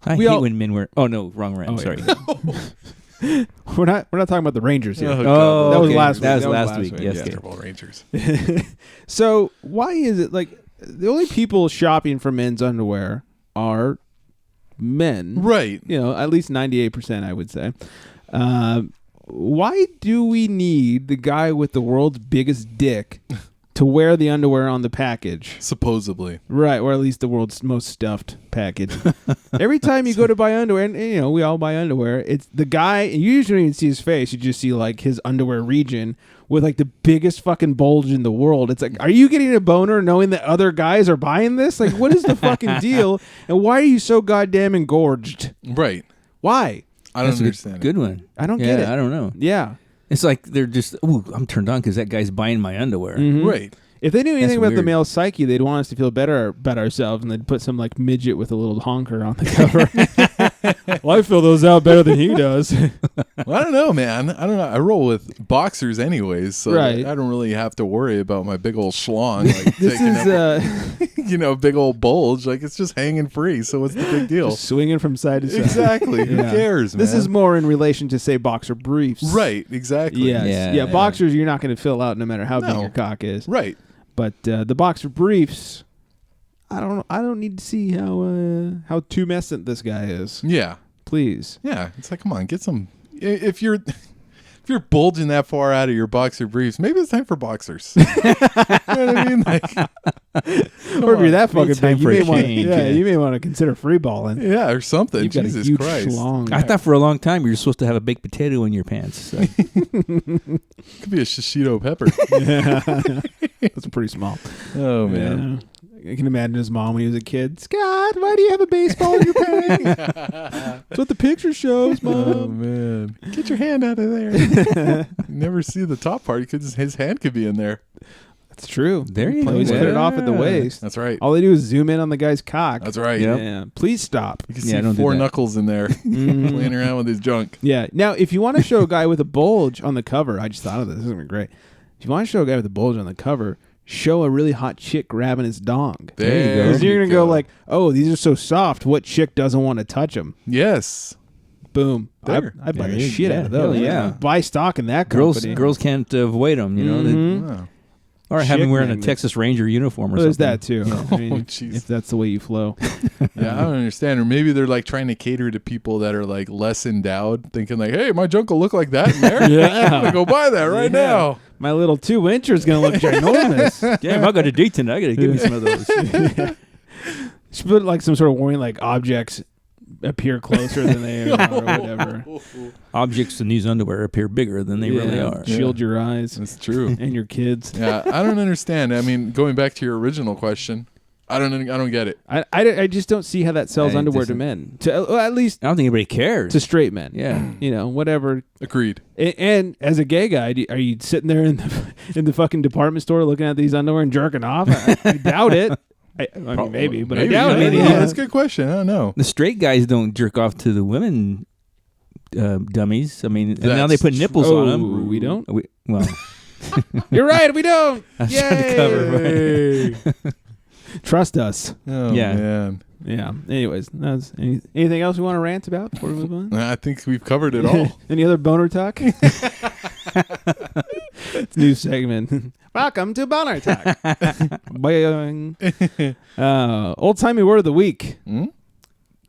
Speaker 5: I hate when men wear... Oh, no, wrong rant. Sorry.
Speaker 3: Yeah. We're not talking about the Rangers here.
Speaker 5: Oh,
Speaker 3: that was
Speaker 5: okay.
Speaker 3: last week.
Speaker 5: That was last week. Yes,
Speaker 3: yeah.
Speaker 4: Terrible Rangers.
Speaker 3: So why is it like the only people shopping for men's underwear are men?
Speaker 4: Right.
Speaker 3: At least 98%, I would say. Why do we need the guy with the world's biggest dick to wear the underwear on the package?
Speaker 4: Supposedly.
Speaker 3: Right, or at least the world's most stuffed package. Every time you go to buy underwear, and we all buy underwear, it's the guy, and you usually don't even see his face, you just see like his underwear region with like the biggest fucking bulge in the world. It's like, are you getting a boner knowing that other guys are buying this? Like, what is the fucking deal? And why are you so goddamn engorged?
Speaker 4: Right.
Speaker 3: Why?
Speaker 4: I don't understand.
Speaker 5: Good one.
Speaker 3: I don't get it.
Speaker 5: I don't know.
Speaker 3: Yeah.
Speaker 5: It's like they're just, I'm turned on because that guy's buying my underwear.
Speaker 3: Mm-hmm.
Speaker 4: Right.
Speaker 3: If they knew anything
Speaker 5: That's
Speaker 3: about the
Speaker 5: weird.
Speaker 3: male psyche, they'd want us to feel better about ourselves, and they'd put some like midget with a little honker on the cover. Well, I fill those out better than he does.
Speaker 4: Well, I don't know, man. I don't know. I roll with boxers anyways, so
Speaker 3: Right.
Speaker 4: I don't really have to worry about my big old schlong. Like
Speaker 3: This
Speaker 4: taking
Speaker 3: is
Speaker 4: up, big old bulge. Like it's just hanging free. So what's the big deal?
Speaker 3: just swinging from side to side.
Speaker 4: Exactly. Who
Speaker 3: Yeah.
Speaker 4: cares, man?
Speaker 3: This is more in relation to, say, boxer briefs.
Speaker 4: right. Exactly.
Speaker 3: Yes. Yeah. Boxers, you're not going to fill out no matter how big
Speaker 4: No.
Speaker 3: your cock is.
Speaker 4: Right.
Speaker 3: But the boxer briefs, I don't need to see how tumescent this guy is.
Speaker 4: Yeah.
Speaker 3: Please.
Speaker 4: Yeah. It's like, come on, get some. If you're bulging that far out of your boxer briefs, maybe it's time for boxers. You know what I mean? Like,
Speaker 3: Or if you're that fucking
Speaker 5: time
Speaker 3: big, you
Speaker 5: for a
Speaker 3: may want
Speaker 5: change,
Speaker 3: you may want to consider free balling.
Speaker 4: yeah, or something.
Speaker 3: You've got
Speaker 4: Jesus
Speaker 3: a huge
Speaker 4: Christ.
Speaker 3: schlong.
Speaker 5: I thought for a long time you were supposed to have a baked potato in your pants. So.
Speaker 4: Could be a shishito pepper.
Speaker 3: That's pretty small.
Speaker 4: Oh man.
Speaker 3: Yeah. I can imagine his mom when he was a kid. Scott, why do you have a baseball in your pants? That's what the picture shows, Mom.
Speaker 4: Oh man, get your hand out of there! You never see the top part because his hand could be in there.
Speaker 3: That's true.
Speaker 5: There you go.
Speaker 3: Always cut it off at the waist.
Speaker 4: That's right.
Speaker 3: All they do is zoom in on the guy's cock.
Speaker 4: That's right.
Speaker 5: Yep.
Speaker 3: Yeah. Please stop.
Speaker 4: You can
Speaker 5: Yeah,
Speaker 4: see
Speaker 5: don't do
Speaker 4: 4
Speaker 5: that.
Speaker 4: knuckles in there playing around with his junk.
Speaker 3: Yeah. Now, if you want to show a guy with a bulge on the cover, I just thought of this. This is going to be great. If you want to show a guy with a bulge on the cover, show a really hot chick grabbing his dong.
Speaker 4: There you go.
Speaker 3: Because you're going to go like, oh, these are so soft. What chick doesn't want to touch them?
Speaker 4: Yes.
Speaker 3: Boom.
Speaker 4: There.
Speaker 3: I'd buy
Speaker 5: There
Speaker 3: the
Speaker 5: you
Speaker 3: shit
Speaker 5: go.
Speaker 3: out of those.
Speaker 5: Hell yeah.
Speaker 3: Buy stock in that
Speaker 5: Girls
Speaker 3: company.
Speaker 5: girls can't avoid them, you know.
Speaker 3: Mhm.
Speaker 4: Wow.
Speaker 5: Or have
Speaker 3: chick
Speaker 5: him wearing
Speaker 3: magnet.
Speaker 5: a Texas Ranger uniform or
Speaker 3: Well, there's
Speaker 5: something.
Speaker 3: that too. I mean,
Speaker 4: jeez.
Speaker 3: if that's the way you flow.
Speaker 4: Yeah, I don't understand. Or maybe they're like trying to cater to people that are like less endowed, thinking like, "Hey, my junk will look like that in there.
Speaker 3: Yeah.
Speaker 4: I'm gonna go buy that right now."
Speaker 3: My little 2-incher is going to look ginormous.
Speaker 5: Damn, I got a date tonight. I got to give me some of those.
Speaker 3: Should put like some sort of warning, like objects appear closer than they are or whatever.
Speaker 5: Objects in these underwear appear bigger than they really are.
Speaker 3: Shield your eyes
Speaker 4: That's true.
Speaker 3: and your kids.
Speaker 4: Yeah, I don't understand. I mean, going back to your original question, I don't get it.
Speaker 3: I just don't see how that sells
Speaker 5: It
Speaker 3: underwear to
Speaker 5: doesn't-
Speaker 3: men. Well, at least
Speaker 5: I don't think anybody cares.
Speaker 3: to straight men.
Speaker 5: Yeah.
Speaker 3: You know, whatever.
Speaker 4: Agreed.
Speaker 3: And as a gay guy, are you sitting there in the fucking department store looking at these underwear and jerking off? I doubt it. I mean, maybe, but I doubt it.
Speaker 4: Yeah, that's a good question. I don't know.
Speaker 5: The straight guys don't jerk off to the women dummies. I mean, and now they
Speaker 4: That's
Speaker 5: put nipples
Speaker 3: true.
Speaker 5: on them.
Speaker 3: We don't?
Speaker 5: Well,
Speaker 3: You're right. We don't.
Speaker 5: I was trying to cover.
Speaker 3: Trust us.
Speaker 4: Oh
Speaker 5: Yeah.
Speaker 4: man,
Speaker 3: Yeah. Anyways, that's anything else we want to rant about before we move on?
Speaker 4: I think we've covered it all.
Speaker 3: Any other boner talk? It's a new segment. Welcome to Boner Talk. Boing. Old timey word of the week.
Speaker 4: Hmm?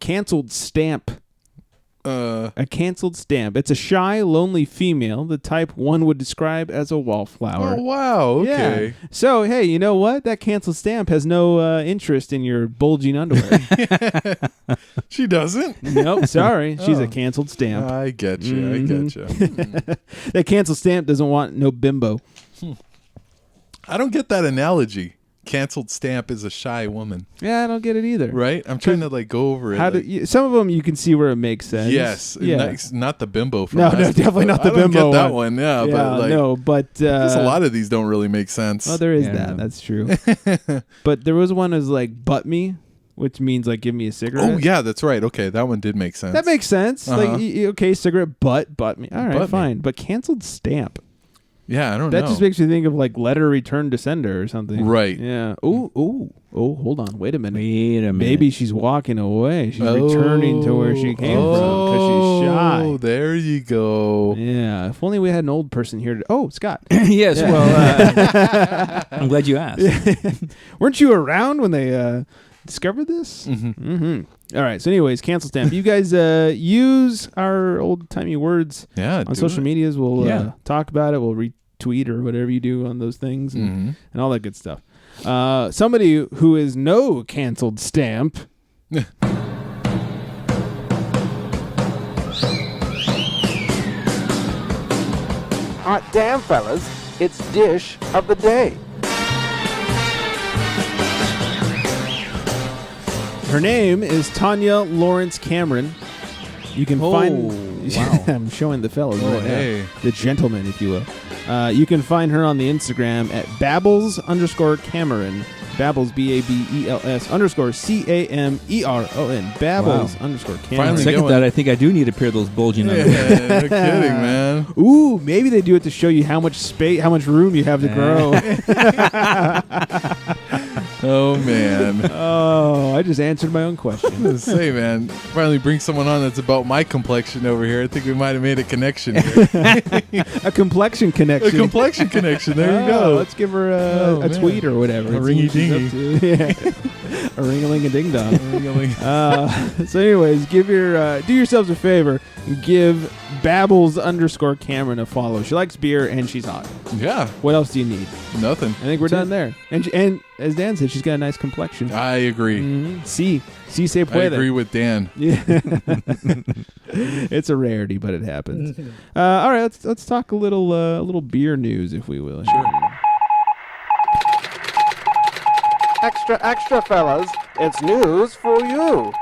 Speaker 3: Canceled stamp.
Speaker 4: Uh,
Speaker 3: A canceled stamp. It's a shy, lonely female, the type one would describe as a wallflower.
Speaker 4: oh wow. Okay.
Speaker 3: Yeah. So, hey, you know what? That canceled stamp has no interest in your bulging underwear.
Speaker 4: She doesn't.
Speaker 3: Nope, sorry. She's
Speaker 4: Oh.
Speaker 3: a canceled stamp.
Speaker 4: I get you. I get you.
Speaker 3: That canceled stamp doesn't want no bimbo.
Speaker 4: I don't get that analogy. Canceled stamp is a shy woman,
Speaker 3: Yeah, I don't get it either.
Speaker 4: right? I'm trying to like go over it.
Speaker 3: How
Speaker 4: like,
Speaker 3: do you, some of them you can see where it makes sense.
Speaker 4: yes,
Speaker 3: Yeah.
Speaker 4: not the bimbo. From
Speaker 3: No,
Speaker 4: last
Speaker 3: definitely not the
Speaker 4: I don't
Speaker 3: bimbo
Speaker 4: get that
Speaker 3: one.
Speaker 4: one. Yeah,
Speaker 3: Yeah,
Speaker 4: but like,
Speaker 3: no, but
Speaker 4: there's a lot of these don't really make sense.
Speaker 3: Oh, there is
Speaker 5: Yeah.
Speaker 3: that. That's true. But there was one that was like butt me, which means like give me a cigarette.
Speaker 4: Oh yeah, that's right. Okay, that one did make sense.
Speaker 3: That makes sense.
Speaker 4: Uh-huh.
Speaker 3: Like okay, cigarette butt me. All right,
Speaker 4: Butt me.
Speaker 3: fine. But canceled stamp.
Speaker 4: Yeah, I don't
Speaker 3: That
Speaker 4: know.
Speaker 3: just makes me think of like letter return to sender or something.
Speaker 4: Right.
Speaker 3: Yeah. Oh, hold on. Wait a minute.
Speaker 5: wait a minute.
Speaker 3: Maybe she's walking away. She's returning to where she came from because she's shy.
Speaker 4: Oh, there you go.
Speaker 3: Yeah. If only we had an old person here. Scott.
Speaker 5: yes.
Speaker 3: Yeah.
Speaker 5: Well, I'm glad you asked.
Speaker 3: Weren't you around when they discovered this? Mm-hmm. All right. So, anyways, cancel stamp. You guys use our old timey words
Speaker 4: Yeah,
Speaker 3: on
Speaker 4: do
Speaker 3: social
Speaker 4: it.
Speaker 3: medias. We'll
Speaker 5: Yeah.
Speaker 3: talk about it. We'll retweet or whatever you do on those things and all that good stuff. Somebody who is no canceled stamp.
Speaker 1: Hot damn, fellas, it's dish of the day.
Speaker 3: Her name is Tanya Lawrence Cameron. You can find.
Speaker 5: wow.
Speaker 3: I'm showing the fellas
Speaker 4: Oh,
Speaker 3: right now.
Speaker 4: hey.
Speaker 3: The gentleman, if you will. You can find her on the Instagram at Babbles_Cameron. Babbles, BABELS _CAMERON. Babbles _Cameron.
Speaker 4: Finally
Speaker 5: Second
Speaker 4: going.
Speaker 5: thought, I think I do need a pair of those bulging underwear.
Speaker 4: Yeah, no kidding, man.
Speaker 3: Ooh, maybe they do it to show you how much space, how much room you have to grow.
Speaker 4: Oh man.
Speaker 3: Oh, I just answered my own question.
Speaker 4: Let's say, man, finally bring someone on that's about my complexion over here. I think we might have made a connection here.
Speaker 3: A complexion
Speaker 4: A
Speaker 3: connection.
Speaker 4: complexion connection. There you
Speaker 3: Oh,
Speaker 4: go.
Speaker 3: Let's give her
Speaker 4: Oh,
Speaker 3: a
Speaker 4: man.
Speaker 3: tweet or whatever.
Speaker 4: A
Speaker 3: and see what she's up to. Yeah. A ring-a-ling-a-ding-dong. So anyways, give your do yourselves a favor and give Babbles _Cameron a follow. She likes beer and she's hot.
Speaker 4: Yeah,
Speaker 3: What else do you need?
Speaker 4: nothing.
Speaker 3: I think we're done there. And as Dan said, she's got a nice complexion.
Speaker 4: I agree.
Speaker 3: See se
Speaker 4: I
Speaker 3: puede.
Speaker 4: agree with Dan.
Speaker 3: Yeah. It's a rarity, but it happens. All right, let's talk a little beer news, if we will. Sure.
Speaker 1: Extra, fellas, it's news for you.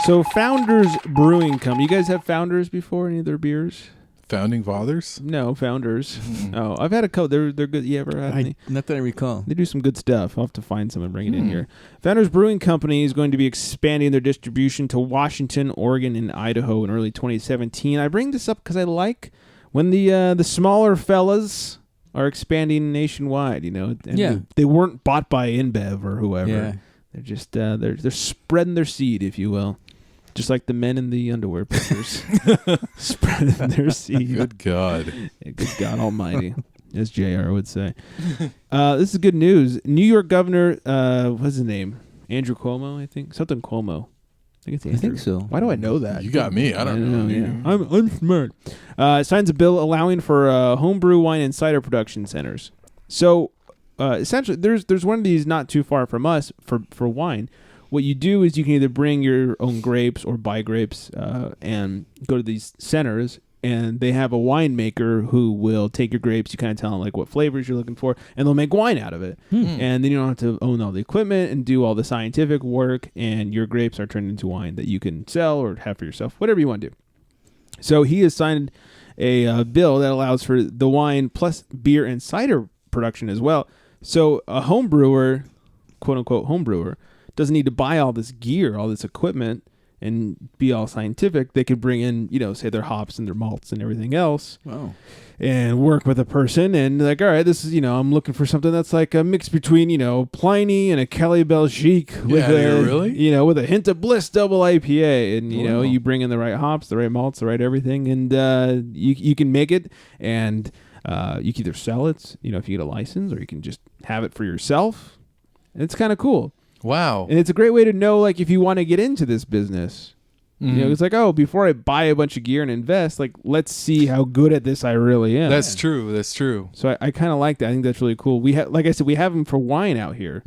Speaker 3: So Founders Brewing Company. You guys have Founders before? Any of their beers?
Speaker 4: Founding fathers.
Speaker 3: No, Founders. Oh, I've had a couple. They're good. You ever had any?
Speaker 5: Not that I recall.
Speaker 3: They do some good stuff. I'll have to find some and bring it in here. Founders Brewing Company is going to be expanding their distribution to Washington, Oregon, and Idaho in early 2017. I bring this up because I like when the smaller fellas are expanding nationwide. You know, and
Speaker 5: Yeah.
Speaker 3: they weren't bought by InBev or whoever.
Speaker 5: Yeah.
Speaker 3: They're just they're spreading their seed, if you will. Just like the men in the underwear pictures. Spreading their seed.
Speaker 4: Good God.
Speaker 3: Yeah, good God almighty. as JR would say. This is good news. New York Governor, what's his name? Andrew Cuomo, I think. Something Cuomo. I think
Speaker 5: so.
Speaker 3: Why do I know that?
Speaker 4: You got me. I don't know.
Speaker 3: Yeah. I'm smart. Signs a bill allowing for homebrew wine and cider production centers. So essentially, there's one of these not too far from us for wine. What you do is you can either bring your own grapes or buy grapes and go to these centers, and they have a winemaker who will take your grapes. You kind of tell them like what flavors you're looking for, and they'll make wine out of it. And then you don't have to own all the equipment and do all the scientific work, and your grapes are turned into wine that you can sell or have for yourself, whatever you want to do. So he has signed a bill that allows for the wine plus beer and cider production as well. So a home brewer, quote unquote home brewer, doesn't need to buy all this gear, all this equipment, and be all scientific. They could bring in, say their hops and their malts and everything else.
Speaker 5: Wow.
Speaker 3: And work with a person and like, all right, this is, I'm looking for something that's like a mix between, Pliny and a Kelly Belgique with with a hint of Bliss Double IPA. And, you bring in the right hops, the right malts, the right everything. And you can make it, and you can either sell it, if you get a license, or you can just have it for yourself. And it's kind of cool.
Speaker 4: Wow.
Speaker 3: And it's a great way to know, like, if you want to get into this business. It's like, before I buy a bunch of gear and invest, like, let's see how good at this I really am.
Speaker 4: That's true. So
Speaker 3: I kind of like that. I think that's really cool. Like I said, we have them for wine out here.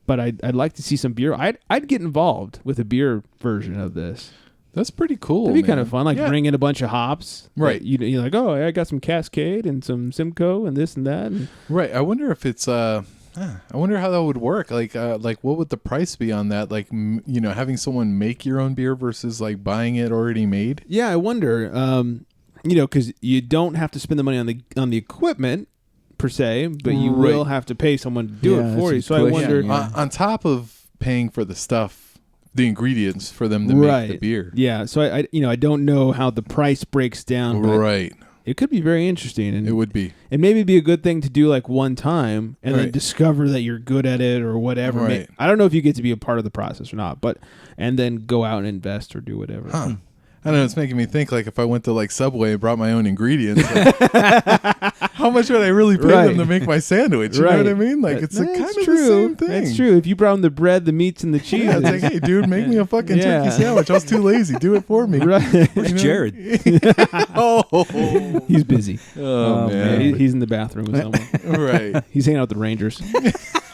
Speaker 3: But I'd like to see some beer. I'd get involved with a beer version of this.
Speaker 4: That's pretty cool.
Speaker 3: It'd be kind of fun. Like, bring in a bunch of hops.
Speaker 4: Right.
Speaker 3: You're like, I got some Cascade and some Simcoe and this and that.
Speaker 4: Right. I wonder if it's... I wonder how that would work. Like what would the price be on that? Like, having someone make your own beer versus like buying it already made.
Speaker 3: Yeah, I wonder. Because you don't have to spend the money on the equipment per se, but you will have to pay someone to do it for you. So I wonder,
Speaker 4: on top of paying for the stuff, the ingredients for them to make the beer.
Speaker 3: Yeah. So I don't know how the price breaks down.
Speaker 4: Right.
Speaker 3: It could be very interesting. And
Speaker 4: it would be.
Speaker 3: It maybe be a good thing to do like one time and then discover that you're good at it or whatever.
Speaker 4: Right.
Speaker 3: I don't know if you get to be a part of the process or not, and then go out and invest or do whatever.
Speaker 4: Huh. I don't know. It's making me think like if I went to like Subway and brought my own ingredients, like, how much would I really pay them to make my sandwich? You know what I mean? Like it's kind of the same thing.
Speaker 3: That's true. If you brought them the bread, the meats, and the cheese,
Speaker 4: it's like, hey, dude, make me a fucking turkey sandwich. I was too lazy. Do it for me.
Speaker 3: Right.
Speaker 5: Where's Jared?
Speaker 3: He's busy.
Speaker 4: Oh man,
Speaker 3: he's in the bathroom with someone.
Speaker 4: Right.
Speaker 3: He's hanging out with the Rangers.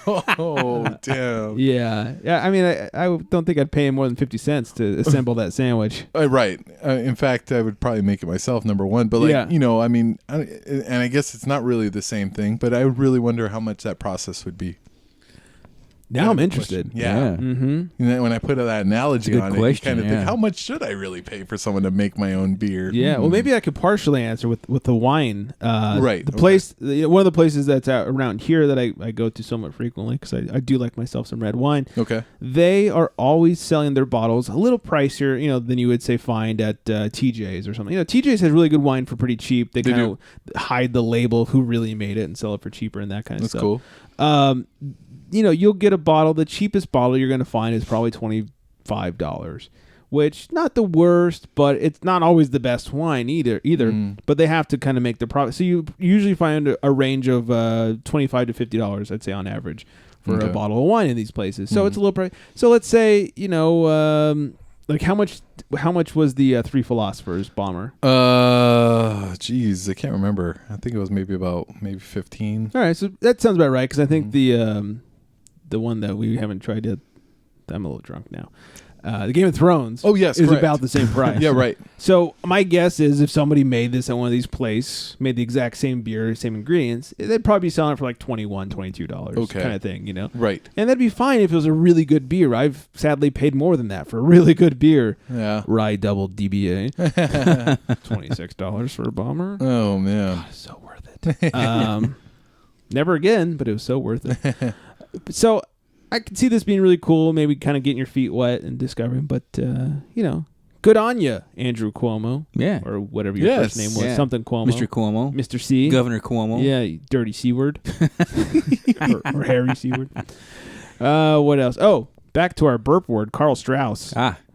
Speaker 4: Oh damn.
Speaker 3: Yeah. I mean, I don't think I'd pay him more than 50 cents to assemble that sandwich.
Speaker 4: Right. In fact, I would probably make it myself, number one. But I mean, and I guess it's not really the same thing. But I would really wonder how much that process would be.
Speaker 3: Now I'm interested.
Speaker 4: Yeah.
Speaker 3: Mm-hmm.
Speaker 4: And then when I put that analogy on it, you kind of think, how much should I really pay for someone to make my own beer?
Speaker 3: Yeah. Well, maybe I could partially answer with the wine.
Speaker 4: Right.
Speaker 3: The place, one of the places that's out around here that I go to somewhat frequently because I do like myself some red wine.
Speaker 4: Okay.
Speaker 3: They are always selling their bottles a little pricier, than you would say find at TJ's or something. TJ's has really good wine for pretty cheap. They kind of hide the label of who really made it and sell it for cheaper and that kind of stuff.
Speaker 4: That's cool.
Speaker 3: You'll get a bottle. The cheapest bottle you're going to find is probably $25, which not the worst, but it's not always the best wine either. But they have to kind of make the profit. So you usually find a range of $25 to $50, I'd say on average, for a bottle of wine in these places. So it's a little price. So let's say like how much was the Three Philosophers bomber?
Speaker 4: Geez, I can't remember. I think it was maybe 15.
Speaker 3: All right, so that sounds about right because I think the one that we haven't tried yet, I'm a little drunk now. The Game of Thrones is about the same price.
Speaker 4: Yeah, right.
Speaker 3: So my guess is if somebody made this at one of these places, made the exact same beer, same ingredients, they'd probably be selling it for like $21, $22 kind of thing,
Speaker 4: Right.
Speaker 3: And that'd be fine if it was a really good beer. I've sadly paid more than that for a really good beer.
Speaker 4: Yeah.
Speaker 3: Rye double DBA. $26 for a bomber.
Speaker 4: Oh, man.
Speaker 3: God, so worth it. Never again, but it was so worth it. So I could see this being really cool, maybe kind of getting your feet wet and discovering, but, good on you, Andrew Cuomo.
Speaker 5: Yeah.
Speaker 3: Or whatever your first name was.
Speaker 5: Yeah.
Speaker 3: Something Cuomo.
Speaker 5: Mr. Cuomo.
Speaker 3: Mr. C.
Speaker 5: Governor Cuomo.
Speaker 3: Yeah, you dirty C-word. or Harry C-word. What else? Oh, back to our burp word, Carl Strauss.